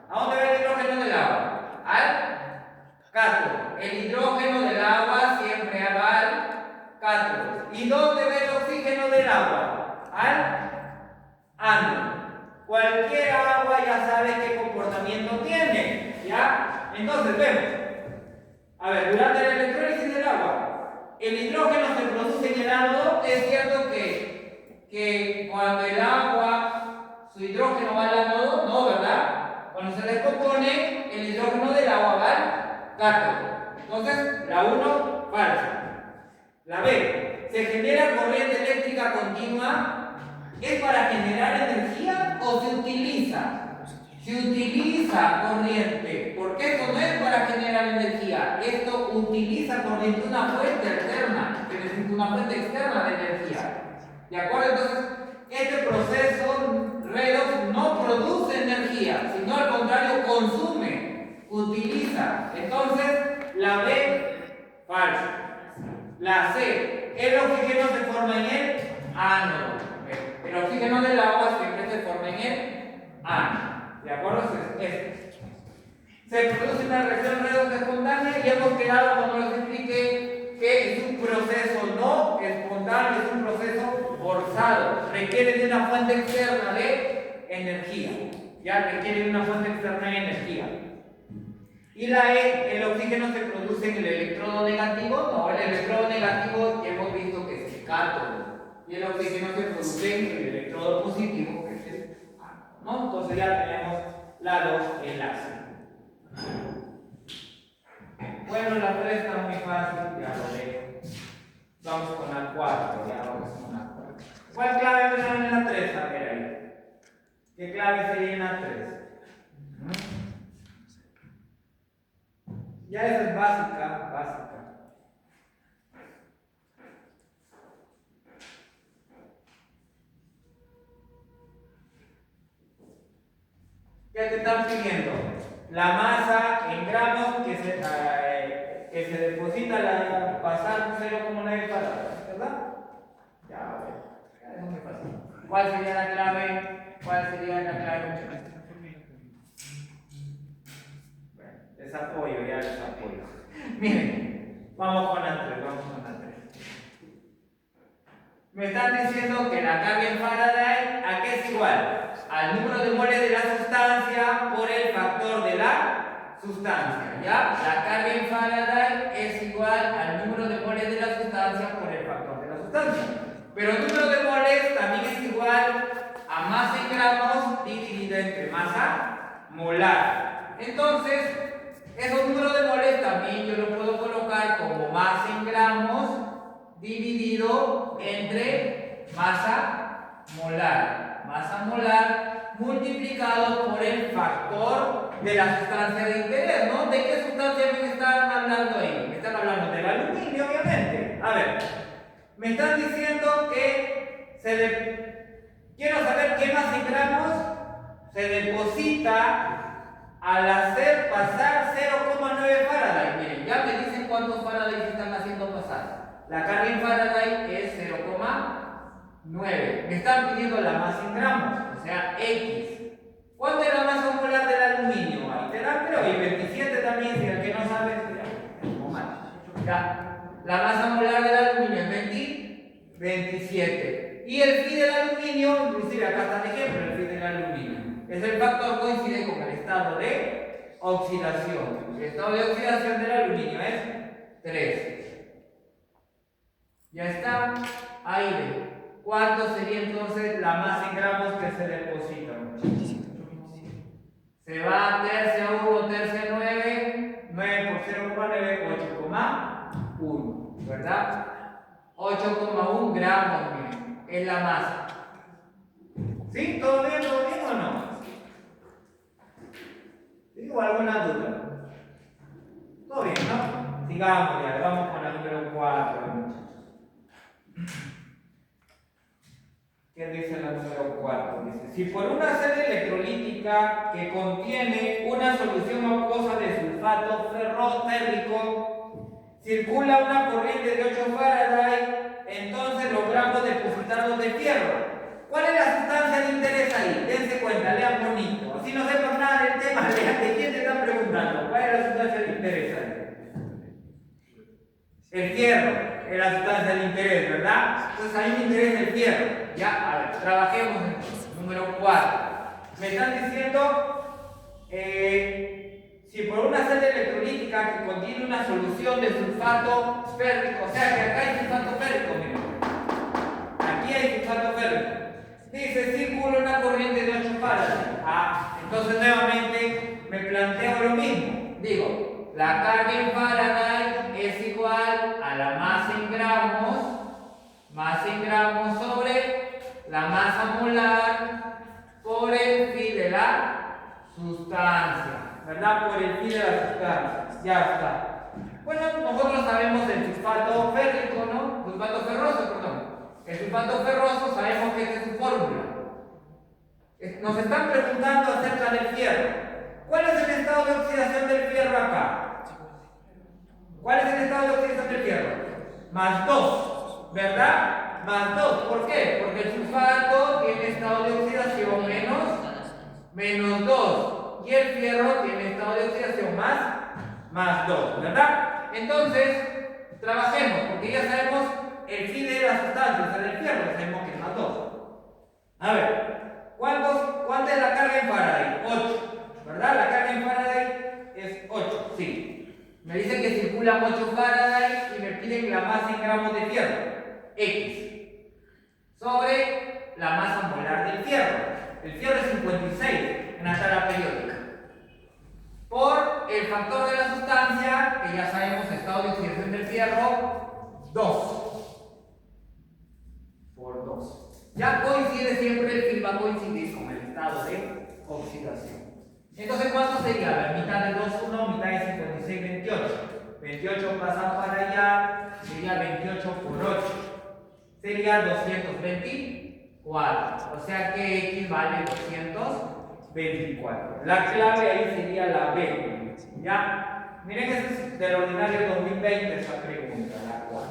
¿A dónde va el hidrógeno del agua? al cátodo. El hidrógeno del agua siempre va al cátodo. ¿Y dónde va el oxígeno del agua? Al ánodo. Cualquier agua ya sabe qué comportamiento tiene, ¿ya? Entonces vemos. A ver, durante la electrólisis del agua, el hidrógeno se produce en el ánodo. Es cierto que cuando el agua, su hidrógeno va al ánodo, no, ¿verdad? Cuando se descompone, el hidrógeno del agua va al cátodo. Entonces, la 1, falsa. La B, se genera corriente eléctrica continua. ¿Es para generar energía o se utiliza? Se utiliza corriente, porque esto no es para generar energía, esto utiliza corriente, una fuente externa, que necesita una fuente externa de energía. ¿De acuerdo? Entonces, este proceso redox no produce energía, sino al contrario consume, utiliza. Entonces, la B, falsa. La C, el oxígeno se forma en el ánodo. El oxígeno del agua siempre se forma en el ánodo. ¿De acuerdo? Se produce una reacción redox espontánea y hemos quedado, cuando les expliqué, que es un proceso no espontáneo, es un proceso forzado. Requiere de una fuente externa de energía. Ya requiere de una fuente externa de energía. Y la E, el oxígeno se produce en el electrodo negativo. No, el electrodo negativo ya hemos visto que es el cátodo. Y el oxígeno se produce en el electrodo positivo, que es el ánodo, ¿no? Entonces ya tenemos la 2 enlace. Bueno, la 3 está muy fácil, ya lo dejo. Vamos con la 4, ya vamos con la 4. ¿Cuál clave me dan en la 3? A ver ahí. ¿Qué clave sería en la 3? Ya esa es básica. ¿Qué te están pidiendo? La masa en gramos que se deposita al pasar 0,9 farads, ¿verdad? Ya, a ver. Ya es muy fácil. ¿Cuál sería la clave? Bueno, les apoyo. Miren, vamos con la 3. Me están diciendo que la carga en Faraday, ¿a qué es igual? Al número de moles de la sustancia por el factor de la sustancia, ¿ya? La carga en Faraday es igual al número de moles de la sustancia por el factor de la sustancia. Pero el número de moles también es igual a masa en gramos dividido entre masa molar. Entonces, esos números de moles también yo lo puedo colocar como masa en gramos dividido entre masa molar. Masa molar multiplicado por el factor de la sustancia de interés, ¿no? ¿De qué sustancia me están hablando ahí? Me están hablando del aluminio, obviamente. A ver, me están diciendo que quiero saber qué masa en gramos se deposita al hacer pasar 0,9 Faraday. Miren, ya me dicen cuántos Faraday están haciendo pasar. La carga en Faraday es 0,9. Me están pidiendo la masa en gramos, o sea, X. ¿Cuánto es la masa molar del aluminio? Ahí te dan, creo, y 27 también, si el que no sabe, ya. La masa molar del aluminio es 27. Y el phi del aluminio, inclusive acá está el ejemplo, el phi del aluminio. Es el factor coincide con el estado de oxidación. El estado de oxidación del aluminio es 3. Ya está. Aire. ¿Cuánto sería entonces la masa en gramos que se deposita? Se va a tercia 1, tercia 9. 9 por 0,9, 8,1. ¿Verdad? 8,1 gramos, miren, es la masa. ¿Sí? ¿Todo bien o no? ¿O alguna duda? Todo bien, ¿no? Sigamos ya, vamos con la número 4, muchachos. ¿Qué dice la número 4? Dice, si por una sed electrolítica que contiene una solución acuosa de sulfato férrico circula una corriente de 8 Faraday, entonces logramos depositarlo de fierro. ¿Cuál es la sustancia de interés ahí? Dense cuenta, lean bonito. Si no sepan nada del tema, lean de quién te están preguntando. ¿Cuál es la El fierro es la sustancia de interés, ¿verdad? Entonces a mí me interesa el fierro. Ya, a ver, trabajemos entonces. Número 4. Me están diciendo si por una celda electrolítica que contiene una solución de sulfato férrico, o sea que acá hay sulfato férrico, miren. Aquí hay sulfato férrico. Dice, circula una corriente de 8 faraday. Entonces nuevamente me planteo lo mismo. Digo, la carga en Faraday es igual a la masa en gramos sobre la masa molar por el phi de la sustancia, ¿verdad? Por el phi de la sustancia, ya está. Bueno, nosotros sabemos del sulfato férrico, ¿no? Sulfato ferroso, perdón. El sulfato ferroso sabemos que esta es su fórmula. Nos están preguntando acerca del fierro. ¿Cuál es el estado de oxidación del fierro acá? ¿Cuál es el estado de oxidación del fierro? Más 2, ¿verdad? Más 2. ¿Por qué? Porque el sulfato tiene estado de oxidación menos 2. Y el fierro tiene estado de oxidación más 2, ¿verdad? Entonces, trabajemos, porque ya sabemos el phi de la sustancia, o sea, del fierro, sabemos que es más 2. A ver, ¿cuánta es la carga en Faraday? 8. ¿Verdad? La carga en Faraday es 8, sí. Me dicen que circulan 8 Faraday y me piden la masa en gramos de fierro, X, sobre la masa molar del fierro. El fierro es 56 en la tabla periódica. Por el factor de la sustancia, que ya sabemos, estado de oxidación del fierro, 2. Por 2. Ya coincide siempre, el phi va a coincidir con el estado de oxidación. Entonces, ¿cuánto sería? La mitad de 2, 1, mitad de 56, 28. 28 pasa para allá, sería 28 por 8. Sería 224. O sea que X vale 224. La clave ahí sería la B. ¿Ya? Miren que es del ordinario 2020 esa pregunta, la 4.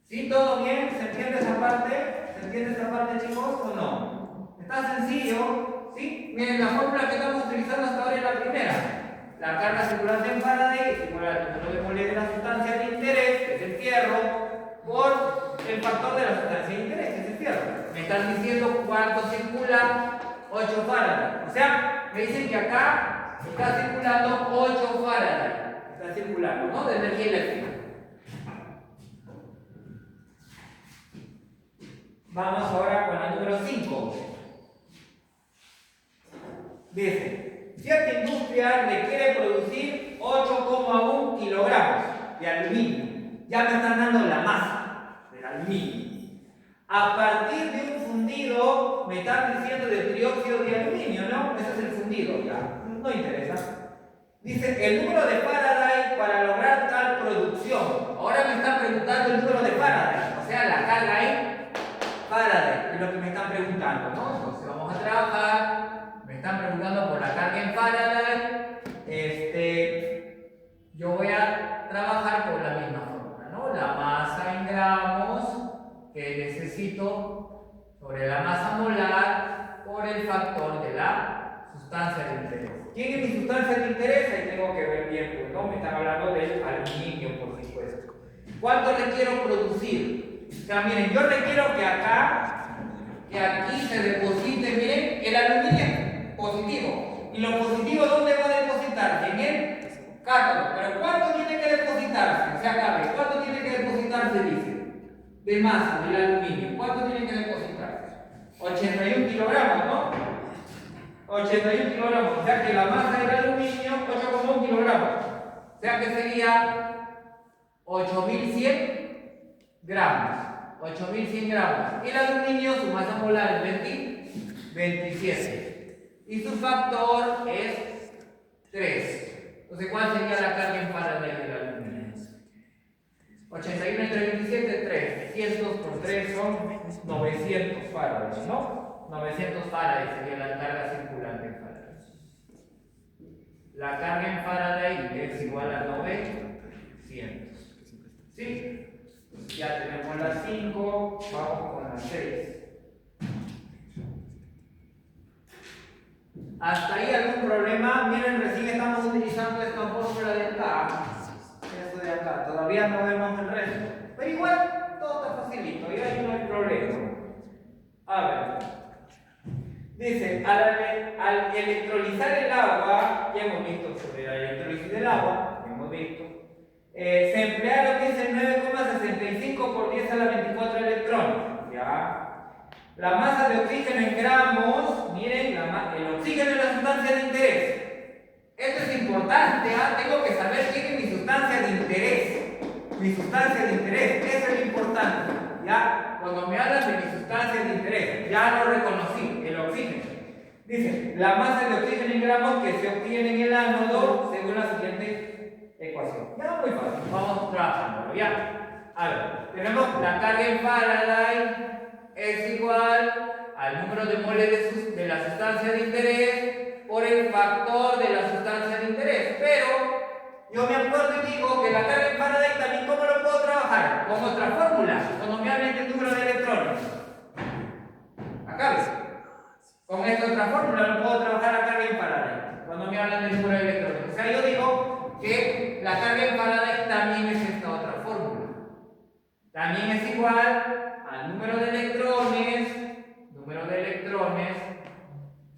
¿Sí? ¿Todo bien? ¿Se entiende esa parte? ¿Se entiende esta parte, chicos, o no? Está sencillo. ¿Sí? Miren, la fórmula que estamos utilizando hasta ahora es la primera. La carga circulante en Faraday es igual al número de moles de la sustancia de interés, que es el fierro, por el factor de la sustancia de interés, que es el fierro. Me están diciendo cuánto circula 8 Faraday. O sea, me dicen que acá está circulando 8 Faraday. Está circulando, ¿no? De energía eléctrica. Vamos ahora con la número 5. Dice, cierta industria requiere producir 8,1 kilogramos de aluminio. Ya me están dando la masa del aluminio. A partir de un fundido, me están diciendo de trióxido de aluminio, ¿no? Ese es el fundido, ya. No interesa. Dice, el número de Faraday para lograr tal producción. Ahora me están preguntando el número de Faraday, o sea, la carga en Faraday, es lo que me están preguntando, ¿no? Entonces vamos a trabajar. Me están preguntando por la carga en Faraday. Yo voy a trabajar con la misma fórmula, ¿no? La masa en gramos que necesito sobre la masa molar por el factor de la sustancia de interés. ¿Quién es mi sustancia de interés? Ahí tengo que ver bien, pues, ¿no? Me están hablando del aluminio, por supuesto. ¿Cuánto requiero producir? O sea, miren, yo requiero que aquí se deposite, miren, el aluminio positivo. ¿Y lo positivo dónde va a depositarse? En el cátodo. ¿Pero cuánto tiene que depositarse? O sea, cabe, ¿cuánto tiene que depositarse, dice? De masa del aluminio. ¿Cuánto tiene que depositarse? 81 kilogramos, ¿no? 81 kilogramos. O sea que la masa del aluminio, 8,1 kilogramos. O sea que sería 8100 gramos. 8100 gramos. Y el aluminio, su masa molar es 27. Y su factor es 3. Entonces, ¿cuál sería la carga en Faraday del aluminio? 81 entre 27, 300 por 3 son 900 Faraday, ¿no? 900 Faraday sería la carga circulante en Faraday. La carga en Faraday es igual a 900. ¿Sí? Entonces ya tenemos las 5, vamos con las 6. ¿Hasta ahí algún problema? Miren, recién estamos utilizando esta fórmula de acá. Eso acá. Todavía no vemos el resto. Pero igual, todo está facilito, y ahí no hay problema. A ver. Dice, al electrolizar el agua, ya hemos visto sobre la electrólisis del agua, hemos visto, se emplea lo que es el 9,65 por 10 a la 24 electrones. ¿Ya? La masa de oxígeno en gramos, miren, el oxígeno es la sustancia de interés. Esto es importante, tengo que saber quién es mi sustancia de interés. Mi sustancia de interés, eso es lo importante. ¿Ya? Cuando me hablan de mi sustancia de interés, ya lo reconocí, el oxígeno. Dice, la masa de oxígeno en gramos que se obtiene en el ánodo según la siguiente ecuación. Ya, muy fácil, vamos trabajándolo, ¿ya? A ver, tenemos la carga en Faraday es igual al número de moles de la sustancia de interés por el factor de la sustancia de interés. Pero yo me acuerdo y digo que la carga en Faraday también, ¿cómo lo puedo trabajar? Con otra fórmula, cuando me hablen del número de electrones. Acá ves. Con esta otra fórmula no puedo trabajar la carga en Faraday, cuando me hablan del número de electrones. O sea, yo digo que la carga en Faraday también es esta otra fórmula. También es igual al número de electrones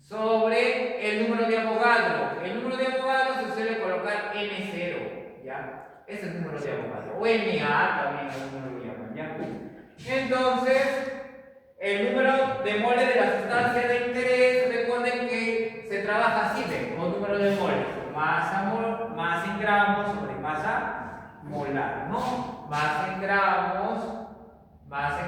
sobre el número de Avogadro. El número de Avogadro se suele colocar N0, ¿ya? Ese es el número de Avogadro. O Na también algunos lo llaman, ¿ya? Entonces, el número de moles de la sustancia de interés, recuerden que se trabaja así, con número de moles. Masa en gramos sobre masa molar, ¿no? Masa en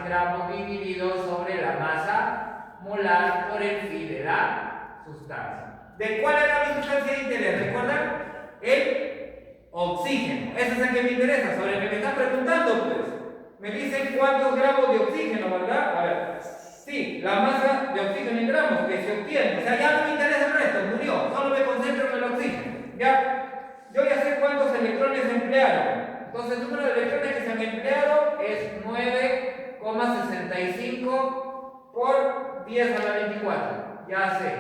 gramos dividido sobre la masa molar por el phi de la sustancia. ¿De cuál era mi sustancia de interés? ¿Recuerdan? El oxígeno. Ese es el que me interesa, sobre el que me están preguntando, pues. Me dicen cuántos gramos de oxígeno, ¿verdad? A ver. Sí, la masa de oxígeno en gramos que se obtiene. O sea, ya no me interesa el resto, murió. Solo me concentro en el oxígeno. ¿Ya? Yo ya sé cuántos electrones se emplearon. Entonces, el número de electrones que se han empleado es 9,65 por 10 a la 24. Ya sé.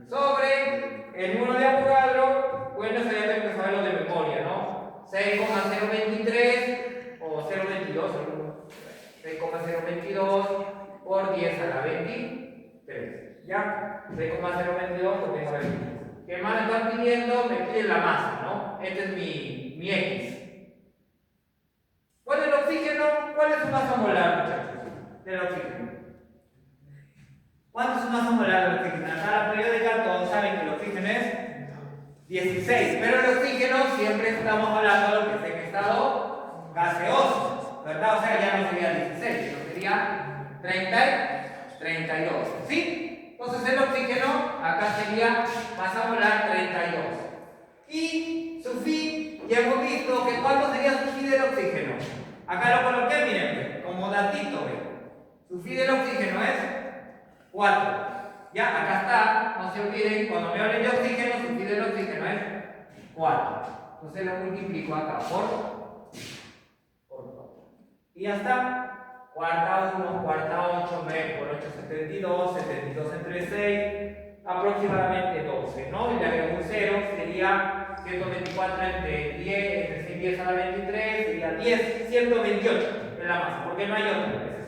Sobre el número de Avogadro, bueno, eso ya tengo que saberlo de memoria, ¿no? 6,023 o 0,22, 6,022 por 10 a la 23. ¿Ya? 6,022 por 10 a la 23. ¿Qué más me están pidiendo? Me piden la masa, ¿no? Este es mi X. ¿Cuál es el oxígeno? ¿Cuál es su masa molar, muchachos? Del oxígeno. ¿Cuánto es su masa molar del oxígeno? Acá la periódica todos saben que el oxígeno es 16. Pero el oxígeno siempre estamos hablando de lo que está en estado gaseoso, ¿verdad? O sea, ya no sería 16, sino sería 32. ¿Sí? Entonces el oxígeno acá sería masa molar 32. Y su phi, ya hemos visto que ¿cuánto sería su phi del oxígeno? Acá lo coloqué, miren, como datito, ¿ven? Su phi del oxígeno es 4. Ya, acá está, no se olviden, cuando me hablen de oxígeno, su phi del oxígeno es 4. Entonces lo multiplico acá por 4. Y ya está. Cuarta 1, cuarta 8, por 8, 72, 72 entre 6, aproximadamente 12, ¿no? Y le agrego un 0, sería 124 entre 10, entre 6, 10 a la 23, sería 10, 128 de la masa, porque no hay otra, es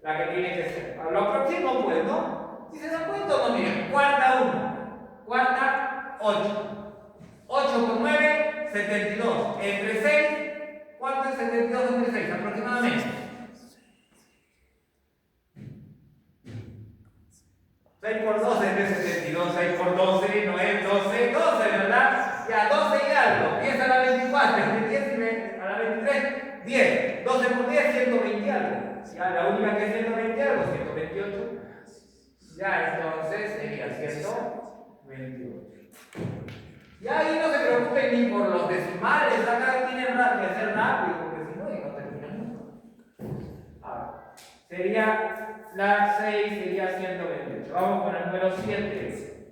la que tiene que ser. A lo próximo, pues, ¿no? Si se dan cuenta, no, miren, cuarta 1, cuarta 8, 8 por 9, 72, entre 6, ¿cuánto es 72 entre 6? Aproximadamente. 6 por 12 es de 72, 6 por 12 no es 12, 12, ¿verdad? Ya, 12 y algo, 10 a la 24, entre 10 a la 23, 10, 12 por 10, 120 y algo. Ya, la única que es 120 algo, 128. Ya, entonces sería 128. Y ahí no se preocupen ni por los decimales, acá tienen que hacer rápido, porque si no, ya no terminan nunca. Ahora, sería la 6, sería 128. Vamos con el número 7.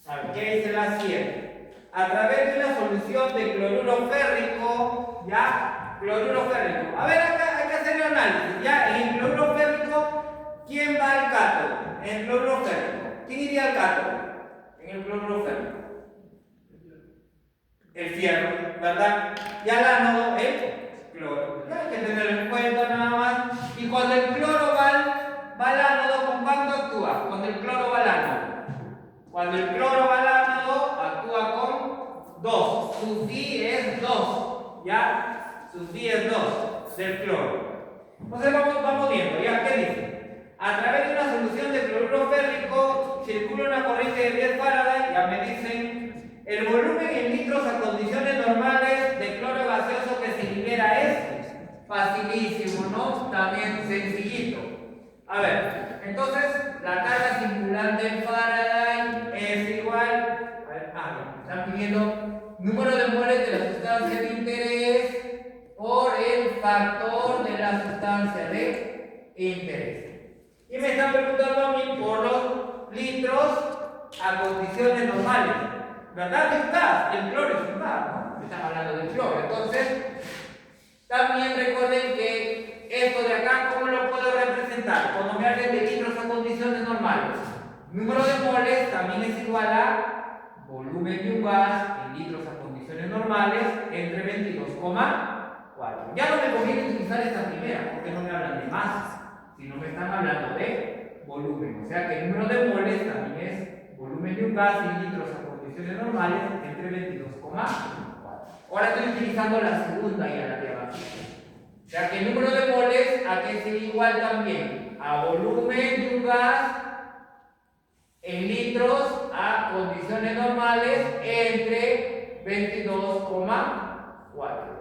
A ver, ¿qué dice la 7? A través de una solución de cloruro férrico, ¿ya? Cloruro férrico. A ver, acá hay que hacer el análisis, ¿ya? En el cloruro férrico, ¿quién va al cátodo? En el cloruro férrico. ¿Quién iría al cátodo? En el cloruro férrico. el fierro, ¿verdad? Y al ánodo el cloro. Ya hay que tenerlo en cuenta nada más. Y cuando el cloro va al ánodo, ¿con cuánto actúa? Cuando el cloro va al ánodo. Cuando el cloro va al ánodo, actúa con 2. Su phi es 2. ¿Ya? Su phi es 2 del cloro. Entonces vamos viendo, ¿ya? ¿Qué dice? A través de una solución de cloruro férrico circula una corriente de 10 Faraday, ya me dicen, el volumen en litros a condiciones normales de cloro gaseoso que se libera es facilísimo, ¿no? También sencillito. A ver, entonces la carga circulante en Faraday es igual, a ver, no, están pidiendo número de moles de la sustancia de interés por el factor de la sustancia de interés. Y me están preguntando a mí por los litros a condiciones normales. ¿Verdad? Es un gas, el cloro es un gas, ¿no? Están hablando del cloro. Entonces, también recuerden que esto de acá, ¿cómo lo puedo representar? Cuando me hablen de litros a condiciones normales. Número de moles también es igual a volumen de un gas en litros a condiciones normales entre 22,4. Ya no me conviene utilizar esta primera, porque no me hablan de masas, sino me están hablando de volumen. O sea que el número de moles también es volumen de un gas en litros a condiciones normales entre 22,4. Ahora estoy utilizando la segunda y a la de abajo. O sea que el número de moles a que es igual también a volumen de un gas en litros a condiciones normales entre 22,4.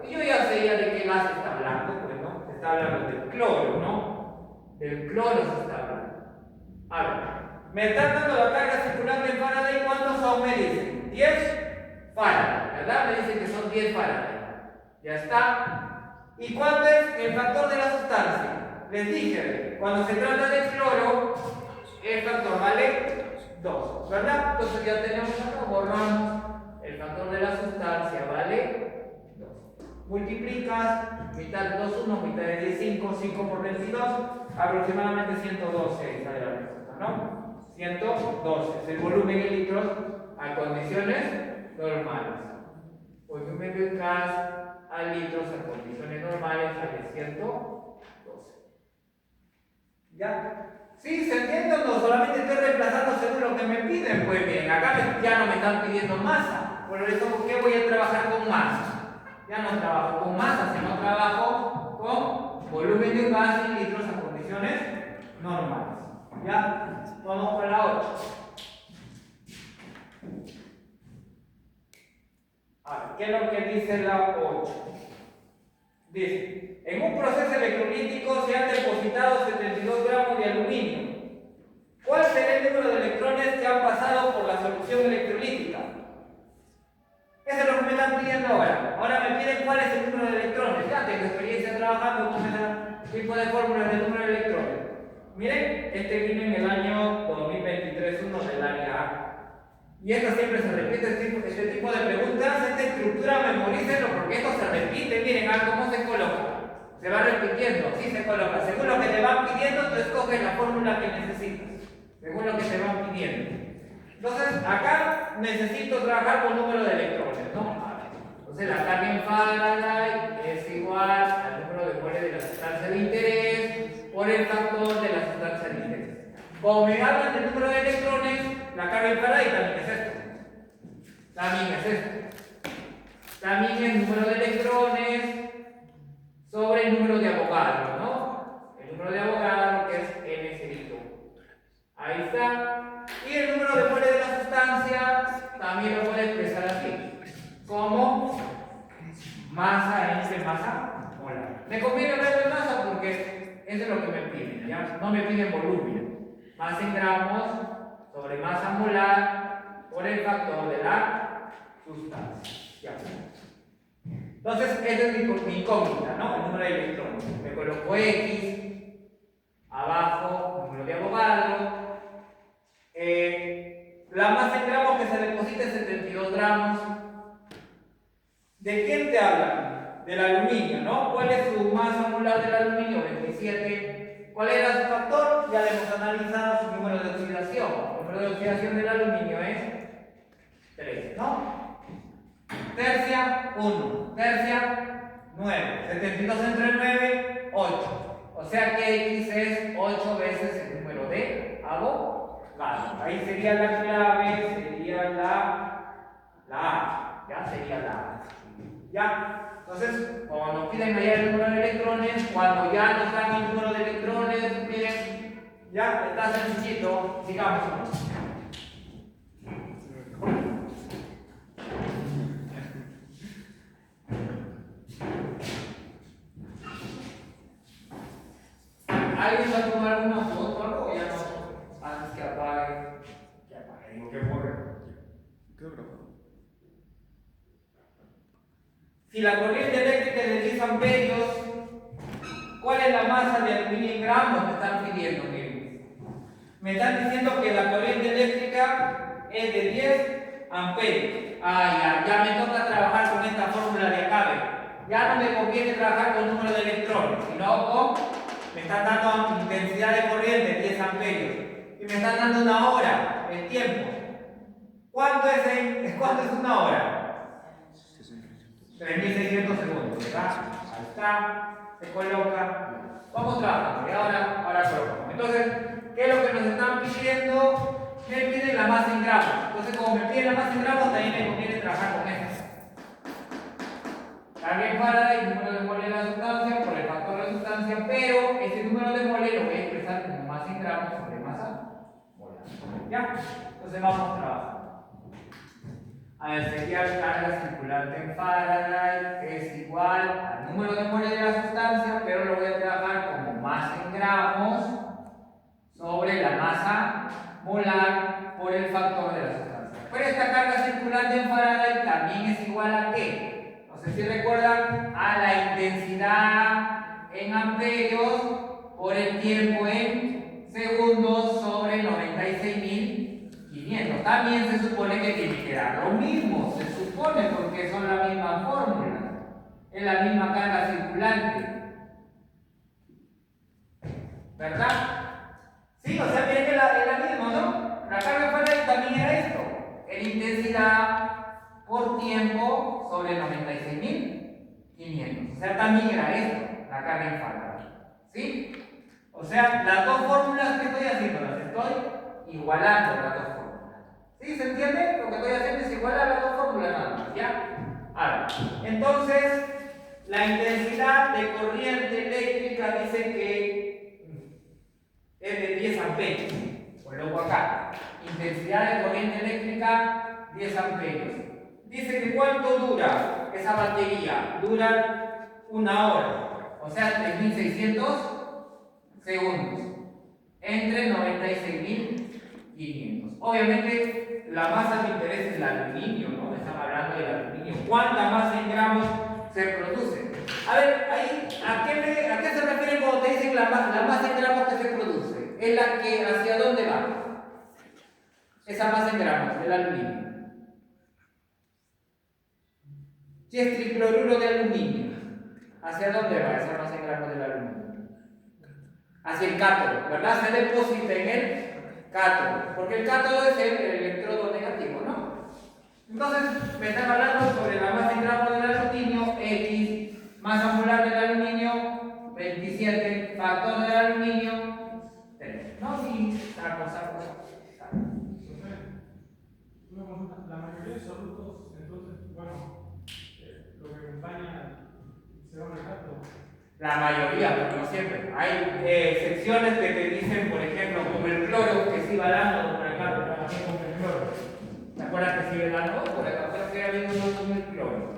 Y yo ya sé de qué gas está hablando, pues no, se está hablando del cloro, ¿no? Del cloro se está hablando. A ver, me están dando la carga circulante en Faraday, ¿cuántos son? Me dicen 10 Faraday, ¿verdad? Me dicen que son 10 Faraday. Ya está. ¿Y cuánto es el factor de la sustancia? Les dije, cuando se trata de cloro, el factor vale 2, ¿verdad? Entonces ya tenemos acá, borramos el factor de la sustancia, vale 2. Multiplicas, mitad de 2, 1, mitad de 10, 5, 5 por 22, aproximadamente 112 sale la respuesta, ¿no? 112 es el volumen en litros a condiciones normales. Volumen de un gas a litros a condiciones normales sale 112. ¿Ya? ¿Sí? ¿Se entiende o no? Solamente estoy reemplazando según lo que me piden. Pues bien, acá ya no me están pidiendo masa. Por eso, ¿por qué voy a trabajar con masa? Ya no trabajo con masa, sino trabajo con volumen de un gas en litros a condiciones normales. ¿Ya? Vamos con la 8. A ver, ¿qué es lo que dice la 8? Dice, en un proceso electrolítico se han depositado 72 gramos de aluminio. ¿Cuál será el número de electrones que han pasado por la solución electrolítica? Eso es lo que me están pidiendo ahora. Ahora me piden cuál es el número de electrones. Ya tengo experiencia trabajando con ese tipo de fórmulas de número de electrones. Miren, este vino en el año 2023-1 del área A. Y esto siempre se repite, este tipo de preguntas, esta estructura memorícenlo porque esto se repite, miren cómo se coloca. Se va repitiendo, sí se coloca. Según lo que te van pidiendo, tú escoges la fórmula que necesitas. Según lo que te van pidiendo. Entonces, acá necesito trabajar con número de electrones, ¿no? Entonces, la carga en Faraday es igual al número de moles de la sustancia de interés por el factor de la sustancia de interés. Como me hablan del número de electrones, la carga en Faraday también es esto. También es esto. También el número de electrones sobre el número de Avogadro, ¿no? El número de Avogadro que es N cerito. Ahí está. Y el número de moles de la sustancia también lo puede expresar así. Como masa entre masa molar. Me conviene hablar de masa porque eso es lo que me piden, ¿ya? No me piden volumen. Masa en gramos sobre masa molar por el factor de la sustancia. ¿Ya? Entonces, esta es mi incógnita, ¿no? El número de electrones. Me coloco X, abajo, número de Avogadro. La masa en gramos que se deposita es 72 gramos. ¿De quién te hablan? Del aluminio, ¿no? ¿Cuál es su masa molar del aluminio? 27. ¿Cuál era su factor? Ya hemos analizado su número de oxidación. El número de oxidación del aluminio es 3, ¿no? Tercia, 1. Tercia, 9. 72 entre 9, 8. O sea que X es 8 veces el número de abogado. Ahí sería la clave, sería la A. Ya sería la A. ¿Ya? Entonces, como nos piden hallar el número de electrones, cuando ya nos dan el número de electrones, miren, ya está sencillito, sigamos. ¿Alguien va a tomar alguna foto o algo o ya no? Antes que apague. Que apague, digo que borre. Quedó grabado. Si la corriente eléctrica es de 10 amperios, ¿cuál es la masa de aluminio en gramos? Me están pidiendo, miren. Me están diciendo que la corriente eléctrica es de 10 amperios. Ya me toca trabajar con esta fórmula de acá. Ya no me conviene trabajar con número de electrones, sino con, me están dando intensidad de corriente, 10 amperios. Y me están dando una hora, el tiempo. ¿Cuánto es una hora? 3600 segundos, ¿verdad? Ahí está, se coloca. Vamos trabajando, y ahora colocamos. Entonces, ¿qué es lo que nos están pidiendo? Me piden la masa en gramos. Entonces, como me piden la masa en gramos, también me conviene trabajar con esto. Carga en Faraday, número de mole de la sustancia por el factor de sustancia, pero ese número de mole lo voy a expresar como masa en gramos sobre masa molar. ¿Ya? Entonces, vamos trabajando. A ver, sería la carga circulante en Faraday, que es igual al número de mole de la sustancia, pero lo voy a trabajar como masa en gramos sobre la masa molar por el factor de la sustancia. Pero esta carga circulante en Faraday también es igual a ¿qué? No sé si recuerdan, a la intensidad en amperios por el tiempo en segundos sobre 96.500. También se supone que tiene que dar lo mismo, se supone porque son la misma fórmula, es la misma carga circulante, ¿verdad? Sí, o sea, miren que es la misma, ¿no? La carga Faraday también era esto, era intensidad por tiempo sobre 96.500, o sea, también era esto, la carga en Faraday, ¿sí? O sea, las dos fórmulas que estoy haciendo, las estoy igualando las dos fórmulas. ¿Sí? ¿Se entiende? Lo que estoy haciendo es igualar las dos fórmulas nada más, ¿ya? Ahora, entonces, la intensidad de corriente eléctrica dice que es de 10 amperios. Coloco acá. Intensidad de corriente eléctrica, 10 amperios. Dice que ¿cuánto dura esa batería? Dura una hora. O sea, 3600 segundos. Entre 96.500. Obviamente, la masa que interesa es el aluminio, ¿no? Estamos hablando del aluminio. ¿Cuánta masa en gramos se produce? A ver, ahí, ¿a qué se refiere cuando te dicen la masa en gramos que se produce? Es la que, ¿hacia dónde va? Esa masa en gramos, del aluminio. Si es tricloruro de aluminio, ¿hacia dónde va esa masa en gramos del aluminio? Hacia el cátodo, ¿verdad? Se deposita en el cátodo, porque el cátodo es el electrodo negativo, ¿no? Entonces, me están hablando sobre la masa en gramos del aluminio, X, masa molar del aluminio, 27, factor del aluminio, 3. ¿No? Sí, saco. La mayoría de solutos, entonces, bueno, lo que acompaña se va a marcar todo. La mayoría, pero no siempre. Hay excepciones que te dicen, por ejemplo, como el cloro, que sí va dando por acá, pero también como el cloro. ¿Te acuerdas que sigue dando? Por acá, pero que había uno con el cloro.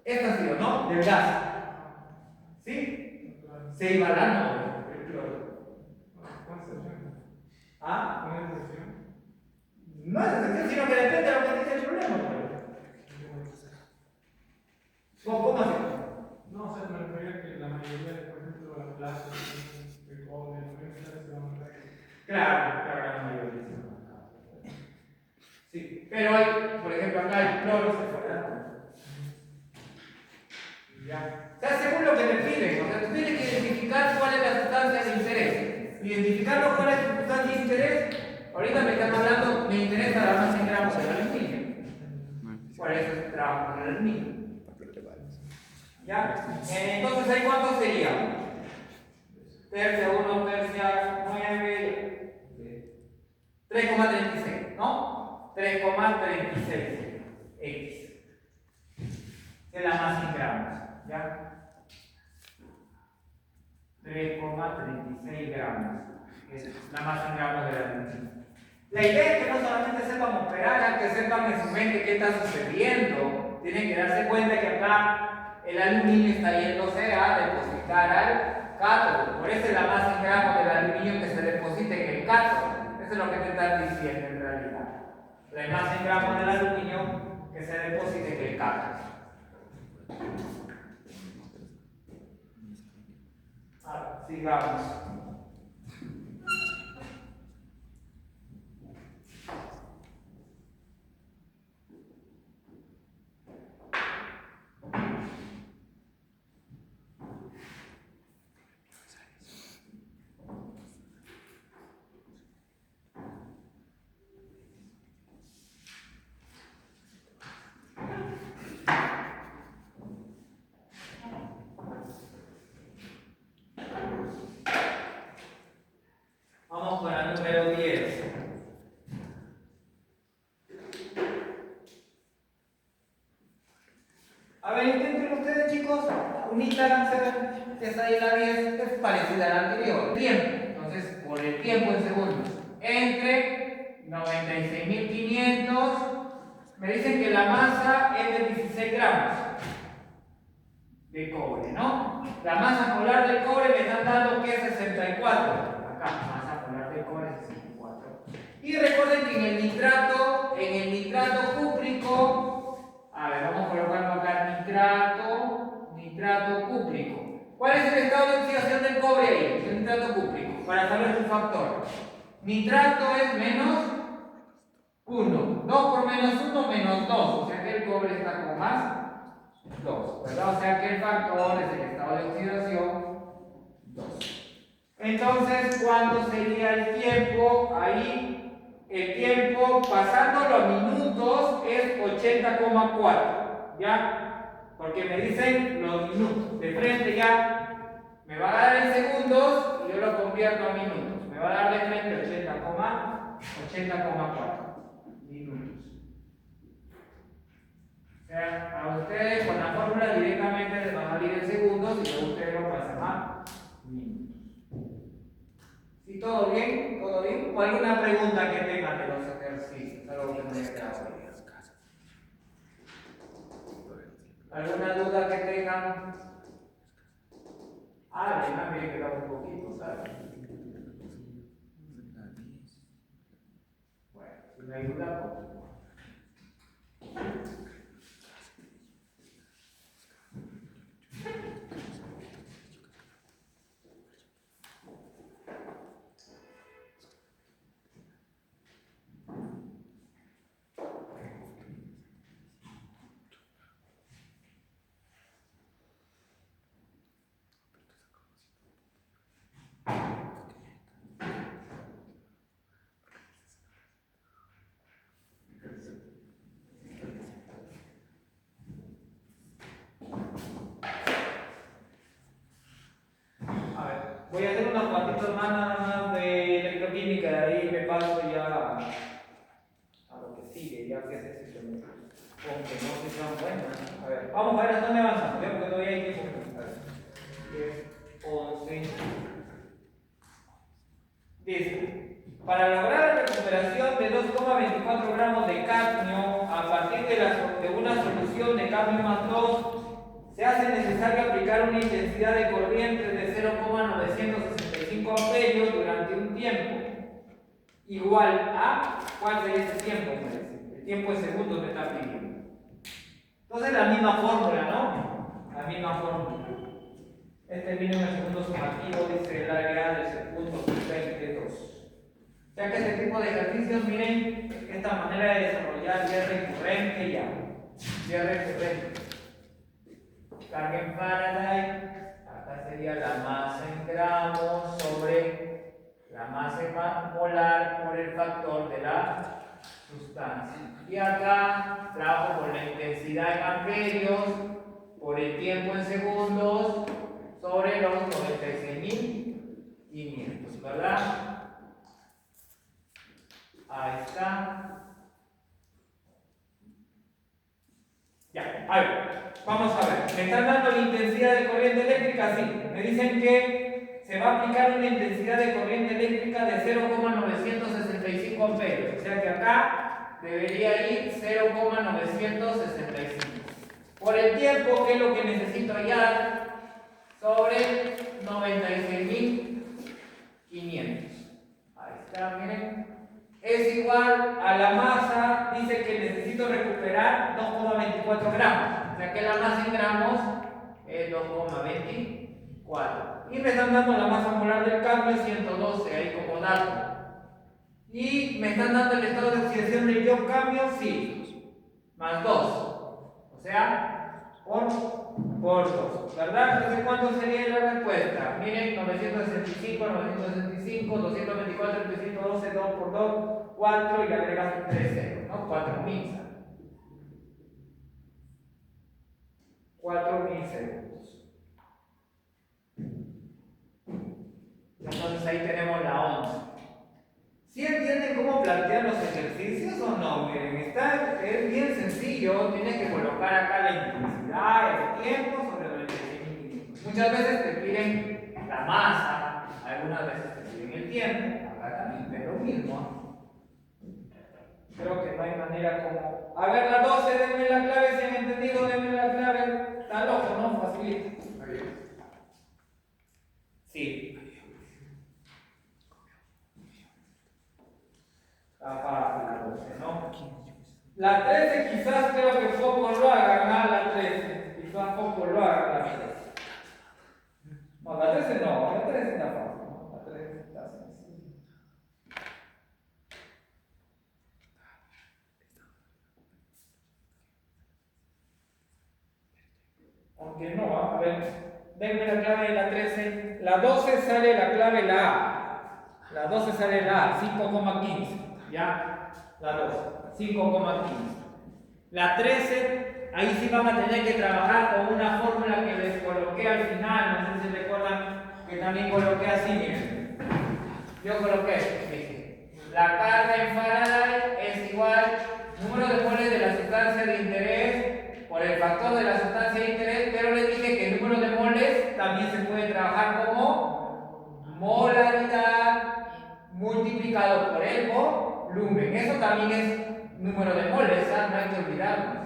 Esto ha sido, ¿no? Del gas. ¿Sí? Se iba dando el cloro. ¿Cuál es la excepción? ¿Ah? ¿Cuál es la excepción? No es excepción, sino que depende de lo que dice el problema. ¿Cómo así? No, o sea, me refería a que la mayoría de, por ejemplo, las plazas de cobre, se van a marcar. Claro, la mayoría. Sí, pero hay, por ejemplo, acá el cloro se fue dando. Ya. O sea, según lo que me piden, o sea, tú tienes que identificar cuál es la sustancia de interés. Identificar cuál es la sustancia de interés. Ahorita me están hablando, me interesa la masa en gramos del aluminio. Por eso trabajo con el aluminio. ¿Ya? Entonces, ¿ahí cuánto sería? Tercia 1, tercia 9, 3,36, ¿no? 3,36 X. Es la masa en gramos, ¿ya? 3,36 gramos. Es la masa en gramos del aluminio. La idea es que no solamente sepan operar, que sepan en su mente qué está sucediendo. Tienen que darse cuenta que acá el aluminio está yéndose a depositar al cátodo. Por eso es la masa en gramos del aluminio que se deposita en el cátodo. Eso es lo que te están diciendo en realidad. La masa en gramos del aluminio que se deposite en el cátodo. Sigamos. Vamos con la número 10. A ver, intenten ustedes, chicos, unirla, esta ahí la 10 es parecida a la anterior. Tiempo. Entonces, por el tiempo en segundos. Entre 96.500, me dicen que la masa es de 16 gramos de cobre, ¿no? La masa molar del cobre me están dando que es 64. Acá, masa molar del cobre es 64. Y recuerden que en el nitrato cúprico, a ver, vamos a colocarlo acá, nitrato cúprico. ¿Cuál es el estado de oxidación del cobre ahí? El nitrato cúprico, para saber su factor. Nitrato es menos 1. 2 por menos 1, menos 2. O sea que el cobre está con más 2, ¿verdad? O sea que el factor es el estado de oxidación 2. Entonces, ¿cuánto sería el tiempo? Ahí, el tiempo pasando los minutos es 80,4. ¿Ya? Porque me dicen los minutos. De frente ya me va a dar en segundos y yo lo convierto a minutos. Me va a dar de frente 80,4 minutos. O sea, a ustedes con la fórmula directamente les va a salir en segundos y luego ustedes lo pasan a minutos. ¿Sí? ¿Todo bien? ¿Todo bien? ¿O alguna pregunta que tengan de los ejercicios? Algo que no haya quedado bien. ¿Alguna duda que tengan? Miren que quedamos un poquito, ¿sabes? Bueno, si no hay duda, pues. Voy a hacer unas cuantitas más nada más de electroquímica, de ahí me paso ya a lo que sigue, ya que es este, aunque no se sean buenas. A ver, vamos a ver hasta dónde avanzamos, ¿ya? Porque todavía hay tiempo. 10, 11. Dice, para lograr la recuperación de 2,24 gramos de cadmio a partir de una solución de cadmio más 2, se hace necesario aplicar una intensidad de corriente de 0,965 amperios durante un tiempo igual a, ¿cuál sería ese tiempo? El tiempo en segundos me está pidiendo. Entonces la misma fórmula, ¿no? La misma fórmula. Este mínimo en segundos sumativo dice el área del punto 22. O sea que este tipo de ejercicios, miren, esta manera de desarrollar ya es recurrente ya es recurrente. Carga en Faraday, acá sería la masa en gramos sobre la masa molar por el factor de la sustancia. Y acá trabajo por la intensidad en amperios, por el tiempo en segundos, sobre los 96.500, ¿verdad? Ahí está. Ya, a ver, vamos a ver. Me están dando la intensidad de corriente eléctrica, sí. Me dicen que se va a aplicar una intensidad de corriente eléctrica de 0,965 amperios. O sea que acá debería ir 0,965. Por el tiempo, que es lo que necesito hallar, sobre 96.500. Ahí está, miren. Es igual a la masa, dice que necesito recuperar 2,24 gramos. O sea que la masa en gramos es 2,24. Y me están dando la masa molar del cambio 112, ahí como dato. Y me están dando el estado de oxidación del ion cambio, sí, más 2. O sea, por 2, ¿verdad? Entonces, ¿cuánto sería la respuesta? Miren, 965, 965, 224, 312, 2 por 2, 4 y le agregas 3 ceros, ¿no? 4.000. 4.000 segundos. Entonces ahí tenemos la 11. ¿Sí entienden cómo plantear los ejercicios o no? Miren, es bien sencillo. Tienes que colocar acá la intensidad, el tiempo sobre 96.500. Muchas veces te piden la masa, algunas veces te piden el tiempo. Acá también es lo mismo. Creo que no hay manera como... A ver, la 12, denme la clave. Si han entendido, denme la clave. Está loco, ¿no? Facilito. Sí. La 12, ¿no? La 13 quizás creo que poco lo hagan, ¿no? La 13. Quizás poco lo hagan la 13. No, la 13 no, la 13 está fácil, ¿no? La 13 está sencilla. Aunque no, a ver, denme la clave de la 13. La 12 sale la clave la A. La 12 sale la A, 5,15. ¿Ya? La 12, 5,15. La 13, ahí sí van a tener que trabajar con una fórmula que les coloqué al final. No sé si recuerdan que también coloqué así, miren. Yo coloqué, dije, la carga en Faraday es igual número de moles de la sustancia de interés por el factor de la sustancia de interés, pero les dije que el número de moles también se puede trabajar como molaridad multiplicado por el volumen. Eso también es número de moles, ¿sabes? No hay que olvidarnos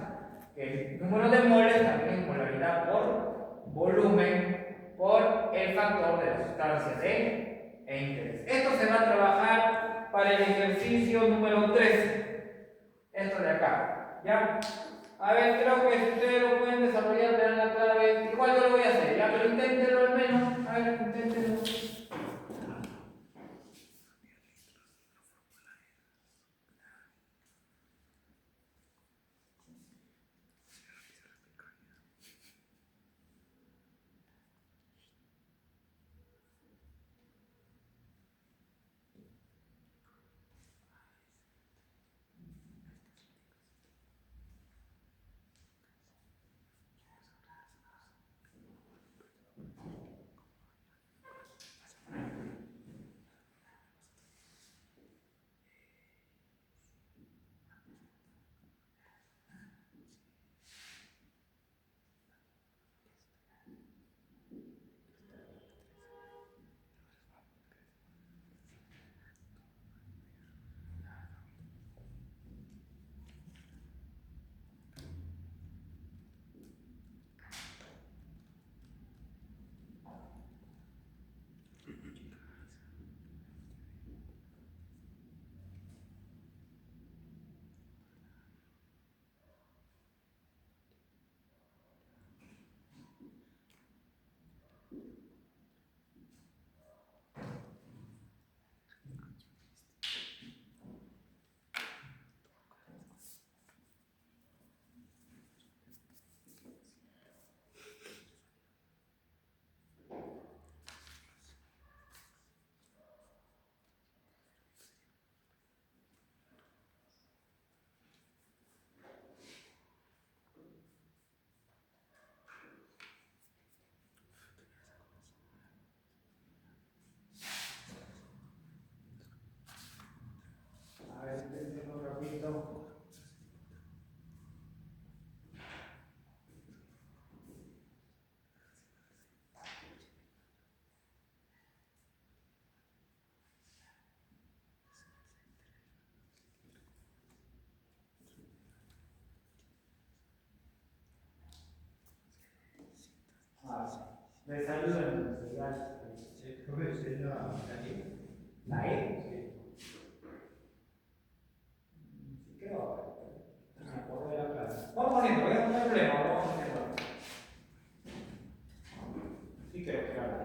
que el número de moles también es molaridad por volumen por el factor de la sustancia de interés. Esto se va a trabajar para el ejercicio número 13. Esto de acá. ¿Ya? A ver, creo que si ustedes lo pueden desarrollar, le dan la clave. Igual yo lo voy a hacer, ¿ya? Pero inténtenlo al menos. A ver, inténtenlo. Les saludo entonces. Profe, sería La E. Sí, creo. Me acuerdo de la clase. Vamos haciendo, no hay problema, vamos haciendo. Sí, creo que era la E.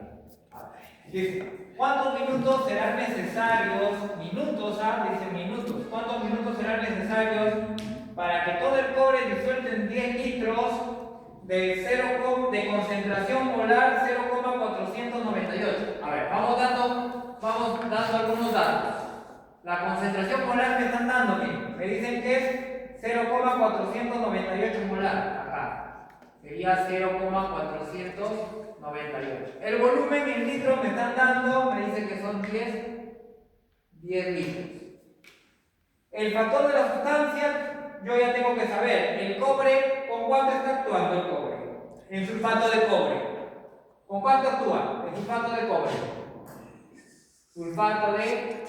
A ver. Dice, ¿cuántos minutos serán necesarios? Minutos, dice minutos. ¿Cuántos minutos serán necesarios para que todo el cobre disuelto en 10 litros de concentración molar 0,498? A ver, vamos dando algunos datos. La concentración molar me están dando, miren, me dicen que es 0,498 molar. Acá sería 0,498. El volumen en litros me están dando, me dicen que son 10 litros. El factor de la sustancia, yo ya tengo que saber. El cobre, ¿con cuánto está actuando el cobre? En sulfato de cobre. ¿Con cuánto actúa? En sulfato de cobre. Sulfato de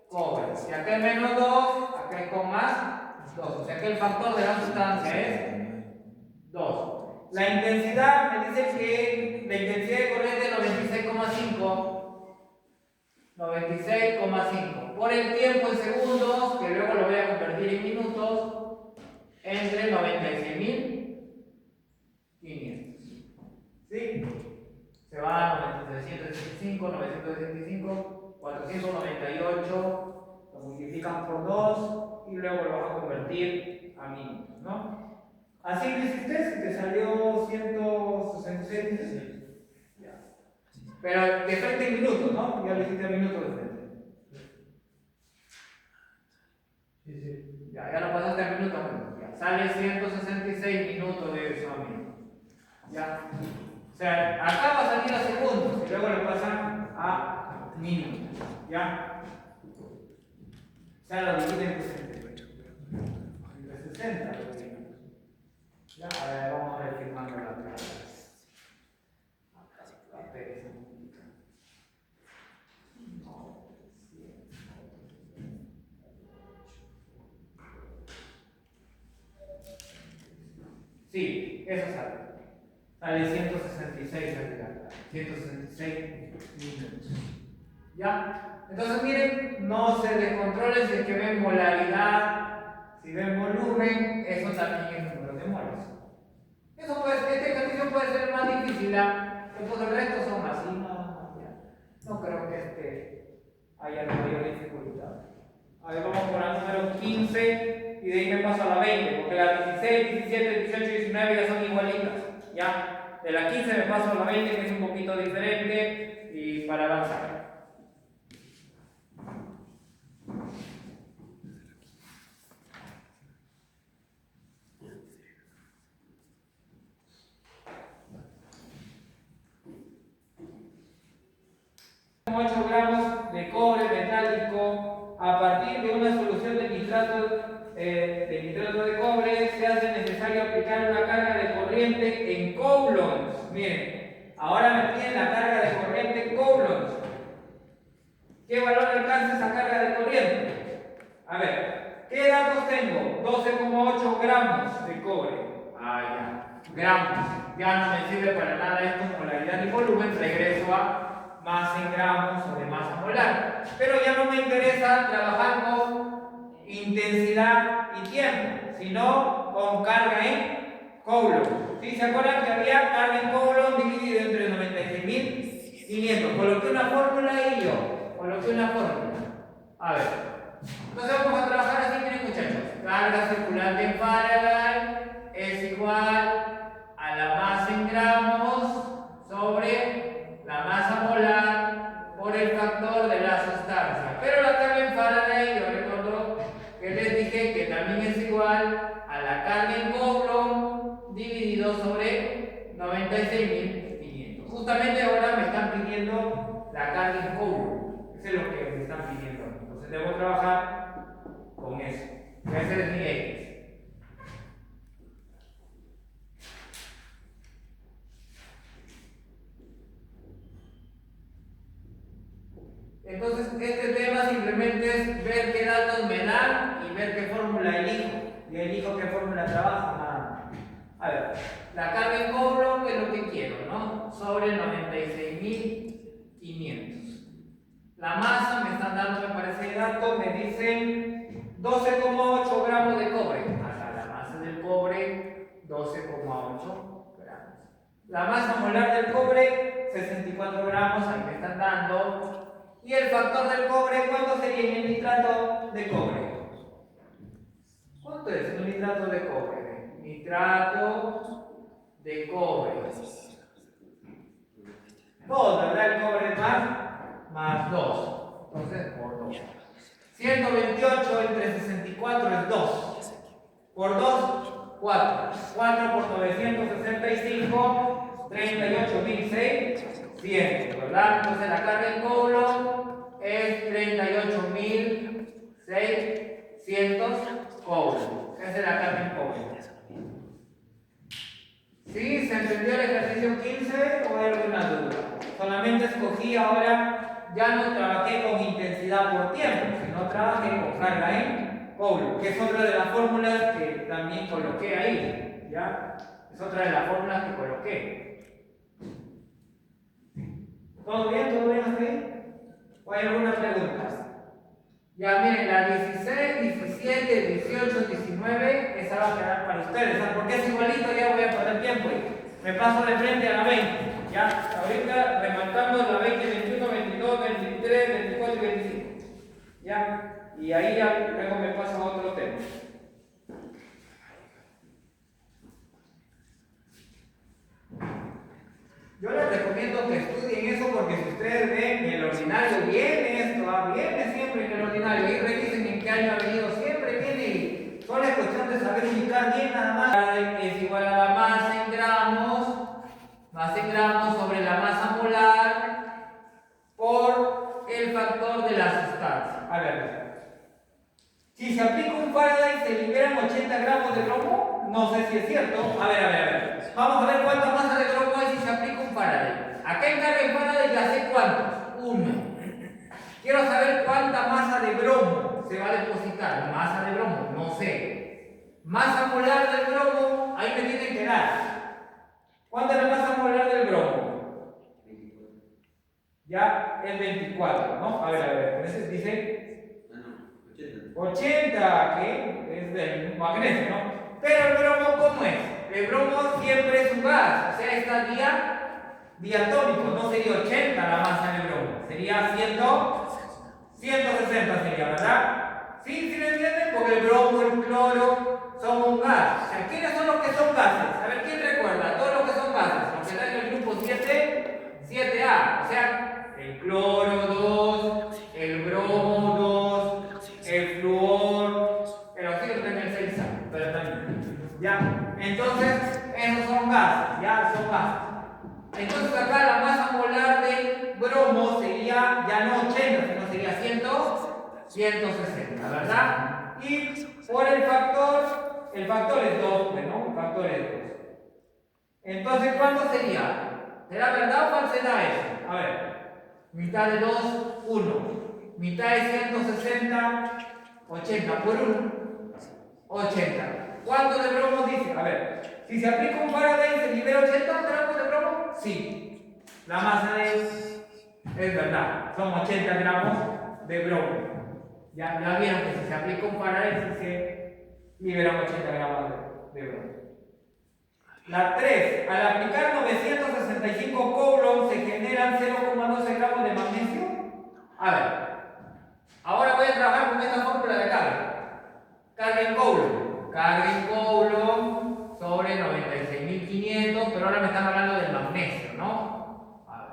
cobre. Si acá es menos 2, acá es con más 2. O sea que el factor de la sustancia es 2. La intensidad me dice que la intensidad de corriente es 96,5. 96,5 por el tiempo en segundos, que luego lo voy a convertir en minutos, entre 96.500. ¿Sí? Se va a 965, 965, 498, lo multiplican por 2 y luego lo vas a convertir a minutos, ¿no? Así lo hiciste, si te salió 166. Pero de frente en minutos, ¿no? Ya lo hiciste a minutos de frente. Sí. Ya no pasaste a minutos. Ya sale 166 minutos de eso a minutos. Ya. O sea, acá va a salir a segundos y luego lo pasan a minutos. ¿Ya? O sea, lo dividen entre 60. Ya, a ver, vamos a ver firmando la clase. Sí, eso sale. Sale 166 acá. 166 minutos. ¿Ya? Entonces miren, no se descontrolen si es que ven molaridad, si ven volumen, eso también es número de moles. Eso puede, este ejercicio puede ser más difícil, pues el resto son así, no creo que haya mayor dificultad. A ver, vamos por la número 15 y de ahí me paso a la 20, porque las 16, 17, 18 y 19 ya son igualitas. ¿Ya? De la 15 me paso a la 20, que es un poquito diferente, y para avanzar. Con 8 gramos de cobre metálico a partir de una solución de nitrato de cobre se hace necesario aplicar una carga de corriente en coulombs. Miren, ahora me piden la carga de corriente en coulombs. ¿Qué valor alcanza esa carga de corriente? A ver, ¿qué datos tengo? 12,8 gramos de cobre. Ya. Gramos. Ya no me sirve para nada esto, molaridad y volumen. Regreso a masa en gramos o de masa molar. Pero ya no me interesa trabajar con intensidad y tiempo, sino con carga en coulomb. ¿Sí? ¿Se acuerdan que había carga en coulomb dividido entre 96.500? Coloqué una fórmula y yo coloqué una fórmula. A ver, entonces vamos a trabajar así, miren muchachos. Carga circulante en Faraday es igual a la masa en gramos sobre la masa molar por el factor de la sustancia. Pero la carga en Faraday, yo recuerdo que les dije que también es igual a la carga en coulomb dividido sobre 96.500. Justamente ahora me están pidiendo la carga en coulomb. Eso es lo que me están pidiendo. Entonces debo trabajar con eso. Ese es mi X. Entonces, este tema simplemente es ver qué datos me dan y ver qué fórmula elijo. Y elijo qué fórmula trabajo, nada más. A ver. La carga en Coulomb es lo que quiero, ¿no? Sobre 96.500. La masa me están dando, me parece el dato, me dicen 12,8 gramos de cobre. Acá la masa del cobre, 12,8 gramos. La masa molar del cobre, 64 gramos, ahí me están dando. Y el factor del cobre, ¿cuánto sería en el nitrato de cobre? ¿Cuánto es el nitrato de cobre? Nitrato de cobre. 2, ¿verdad? El cobre es más 2. Entonces, por 2. 128 entre 64 es 2. Por 2, 4. 4 por 965, 38.600, ¿verdad? Entonces la carga en Coulomb es 38.600 Coulomb. Esa es la carga en Coulomb. ¿Sí? ¿Se entendió el ejercicio 15 o hay alguna duda? Solamente escogí ahora, ya no trabajé con intensidad por tiempo, sino trabajé con carga en Coulomb, que es otra de las fórmulas que también coloqué ahí. ¿Ya? Es otra de las fórmulas que coloqué. ¿Todo bien? ¿Todo bien hasta ahí? ¿O hay alguna pregunta? Ya miren, la 16, 17, 18, 19, esa va a quedar para ustedes. ¿Sabes por qué es igualito? Ya voy a perder tiempo y me paso de frente a la 20. Ya, ahorita remarcamos la 20, 21, 22, 23, 24 y 25. Ya, y ahí ya luego me paso a otro tema. Yo les recomiendo que estudien eso porque si ustedes ven en el ordinario viene esto, viene siempre en el ordinario y revisen en qué año ha venido, siempre viene y solo es cuestión de saber ubicar bien nada más. Es igual a la masa en gramos sobre la masa molar por el factor de la sustancia. A ver, si se aplica un Faraday se liberan 80 gramos de bromo, no sé si es cierto. A ver. Vamos a ver cuánta masa de bromo hay si se aplica un Faraday. Acá en carga en Faraday ya sé cuántos. 1. Quiero saber cuánta masa de bromo se va a depositar. Masa de bromo, no sé. Masa molar del bromo, ahí me tienen que dar. ¿Cuánta es la masa molar del bromo? 24. Ya es 24, ¿no? A ver. Entonces dice 80, que es del magnesio, ¿no? Pero el bromo, ¿cómo es? El bromo siempre es un gas, o sea, está diatómico, no sería 80 la masa del bromo, sería 160 sería, ¿verdad? ¿Sí lo entienden? Porque el bromo y el cloro son un gas. O sea, ¿quiénes son los que son gases? A ver, ¿quién recuerda? Todos los que son gases, los que están en el grupo 7A, o sea, el cloro 2, el bromo 2, el flúor, el oxígeno está en el 6A, pero también. ¿Ya? Entonces, esos son gases, ya son gases. Entonces acá la masa molar del bromo sería ya no 80, sino sería 160, ¿verdad? Y por el factor es 2, pues, ¿no? El factor es 2. Entonces, ¿cuánto sería? ¿Será verdad o falsedad eso? A ver, mitad de 2, 1. Mitad de 160, 80 por 1, 80. ¿Cuánto de bromo dice? A ver, si se aplica un Faraday, ¿se libera 80 gramos de bromo? Sí. La masa es verdad, son 80 gramos de bromo. Ya vieron que si se aplica un Faraday, se liberan 80 gramos de bromo. La 3. Al aplicar 965 Coulomb, ¿se generan 0,12 gramos de magnesio? A ver, ahora voy a trabajar con esta fórmula de carga. Carga en Coulomb. Carga en Coulomb sobre 96.500, pero ahora me están hablando del magnesio, ¿no? A ver,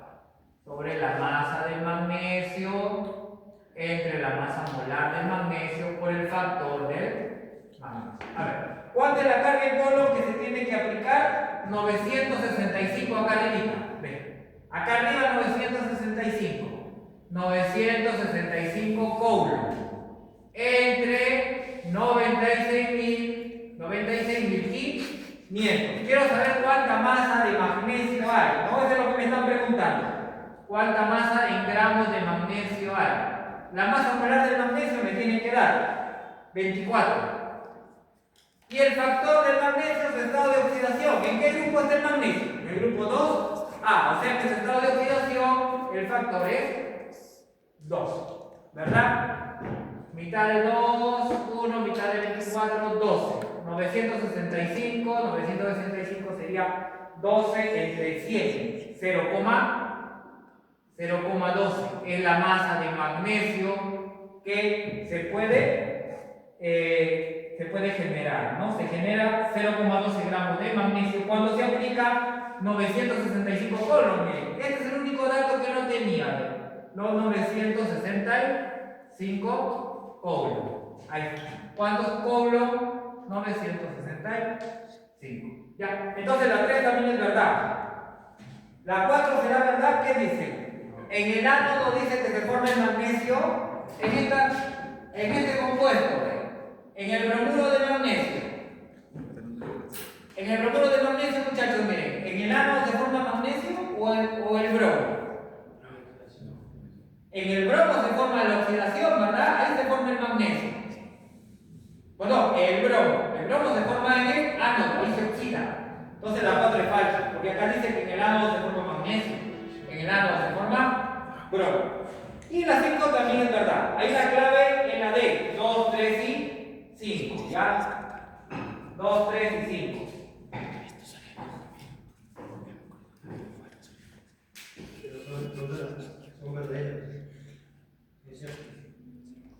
sobre la masa del magnesio entre la masa molar del magnesio por el factor del magnesio. A ver, ¿cuánto es la carga en Coulomb que se tiene que aplicar? 965 acá arriba. Ven, acá arriba 965 Coulomb entre 96.500. Quiero saber cuánta masa de magnesio hay. No, eso es lo que me están preguntando. ¿Cuánta masa en gramos de magnesio hay? La masa molar del magnesio me tiene que dar 24. Y el factor del magnesio es su estado de oxidación. ¿En qué grupo está el magnesio? En el grupo 2A. O sea que su estado de oxidación, el factor es 2. ¿Verdad? Mitad de 2, 1, mitad de 24, 12. 965 sería 12 entre 100. 0,12 es la masa de magnesio que se puede generar, ¿no? Se genera 0,12 gramos de magnesio cuando se aplica 965 coulomb. Miren, este es el único dato que no tenía, los 965 coulomb. Ahí está. ¿Cuántos coulomb? 965. Ya, entonces la 3 también es verdad. La 4 será verdad, ¿qué dice? En el ánodo dice que se forma el magnesio en este compuesto, en el bromuro de magnesio. En el bromuro de magnesio, muchachos, miren, ¿en el ánodo se forma magnesio o el bromo? En el bromo se forma la oxidación, ¿verdad? Ahí se forma el magnesio. Bueno, el bromo se forma en el ánodo, ahí se oxida. Entonces la 4 es falsa, porque acá dice que en el ánodo se forma magnesio, en el ánodo se forma bromo. Y la 5 también es verdad. Ahí la clave en la D, 2, 3 y 5, ¿ya? 2, 3 y 5. Son verdaderos.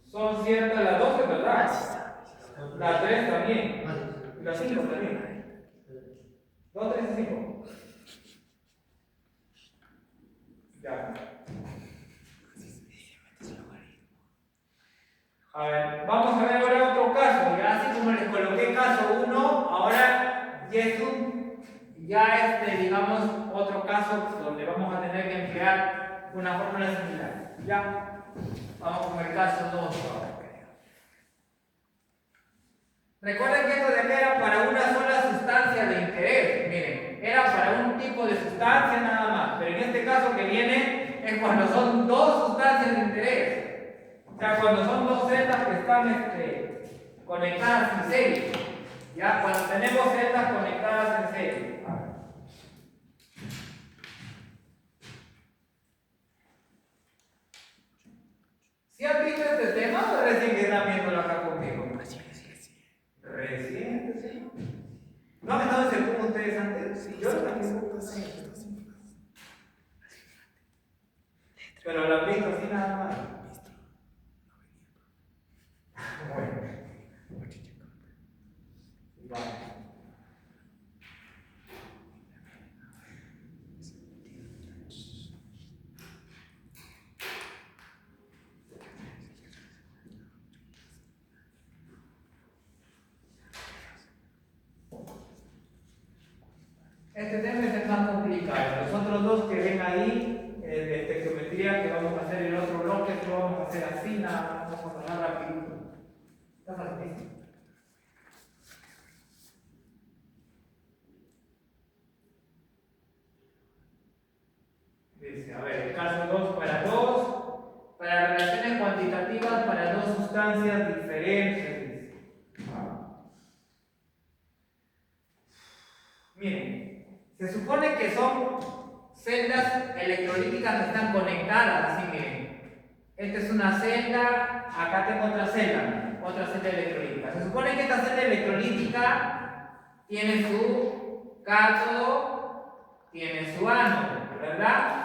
Son ciertas las 12, ¿verdad? La 3 también. Y la 5 también. 2, 3 y 5. Ya. A ver, vamos a ver ahora otro caso. Ya así como les coloqué caso 1, ahora digamos, otro caso donde vamos a tener que emplear una fórmula similar. Ya, vamos con el caso 2 ahora. Recuerden que esto de acá era para una sola sustancia de interés. Miren, era para un tipo de sustancia nada más. Pero en este caso que viene es cuando son dos sustancias de interés. O sea, cuando son dos celdas que están conectadas en serie. Ya, cuando tenemos celdas conectadas en serie. ¿Sí han visto este tema o recién que están viéndolo acá conmigo? Recién, sí. ¿No han estado en Sepuc ustedes antes? Sí, yo también. Pero lo han visto así nada más. Bueno. Vale. Este tema es el más complicado. Los otros dos que ven ahí, de estequiometría, que vamos a hacer el otro bloque, esto vamos a hacer así, nada, vamos a pasar rapidito. Está facilísimo. Dice, a ver, el caso 2 para relaciones cuantitativas para dos sustancias diferentes. Dice. Miren, se supone que son celdas electrolíticas que están conectadas, así miren. Esta es una celda, acá tengo otra celda electrolítica. Se supone que esta celda electrolítica tiene su cátodo, tiene su ánodo, ¿verdad?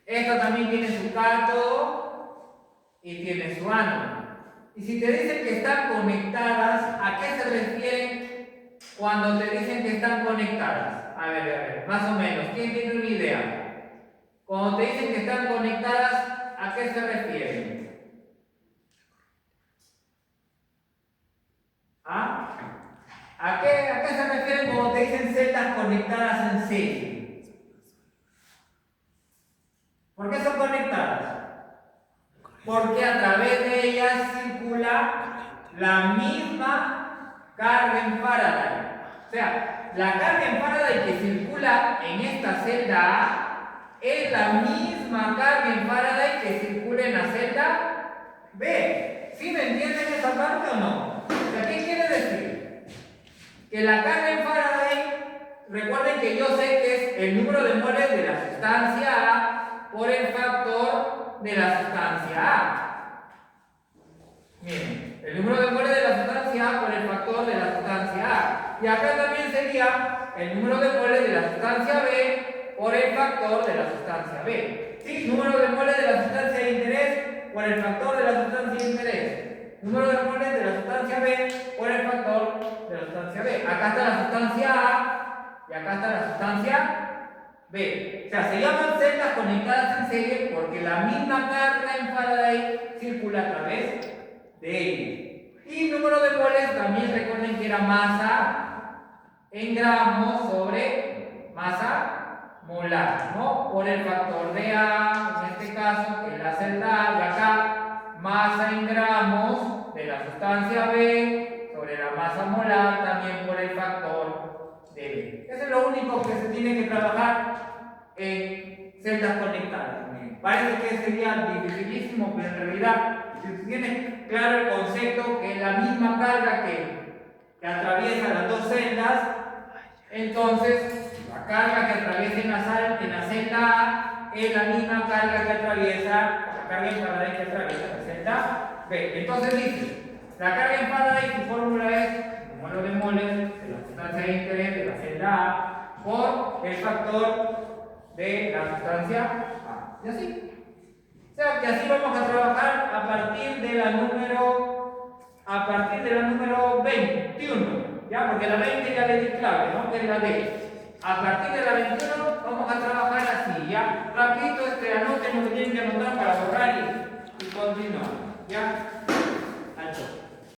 Esta también tiene su cátodo y tiene su ánodo. Y si te dicen que están conectadas, ¿a qué se refieren cuando te dicen que están conectadas? A ver, más o menos, ¿quién tiene una idea? Cuando te dicen que están conectadas, ¿a qué se refieren? ¿Ah? ¿A qué se refieren cuando te dicen celdas conectadas en serie? ¿Por qué son conectadas? Porque a través de ellas circula la misma carga en Faraday. O sea, la carga en Faraday que circula en esta celda A es la misma carga en Faraday que circula en la celda B. ¿Sí me entienden esa parte o no? O sea, ¿qué quiere decir que la carga en Faraday, recuerden que yo sé que es el número de moles de la sustancia A por el factor de la sustancia A. Miren, el número de moles de la sustancia A por el factor de la sustancia A. Y acá también sería el número de moles de la sustancia B por el factor de la sustancia B. ¿Sí? Número de moles de la sustancia de interés por el factor de la sustancia de interés. Número de moles de la sustancia B por el factor de la sustancia B. Acá está la sustancia A y acá está la sustancia B. O sea, se llaman celdas conectadas en serie porque la misma carga en Faraday circula a través de ellas. Y número de moles también recuerden que era masa en gramos sobre masa molar, ¿no? Por el factor de A, en este caso, que es la celda A, y acá masa en gramos de la sustancia B sobre la masa molar también por el factor de B. Eso es lo único que se tiene que trabajar en celdas conectadas. Parece que sería dificilísimo, pero en realidad, si tienes claro el concepto que es la misma carga que atraviesa las dos celdas, entonces la carga que atraviesa en la celda A es la misma carga que atraviesa la carga en Faraday que atraviesa la celda B. Entonces dice, la carga en Faraday, su fórmula es el número de moles de la sustancia de interés de la celda A por el factor de la sustancia A. Y así. O sea que así vamos a trabajar a partir de la número 21. ¿Ya? Porque la 20 ya le di clave, ¿no? Que es la D. A partir de la 21 vamos a trabajar así, ¿ya? Rapidito anoten lo que tienen que anotar para borrar y continuar, ¿ya?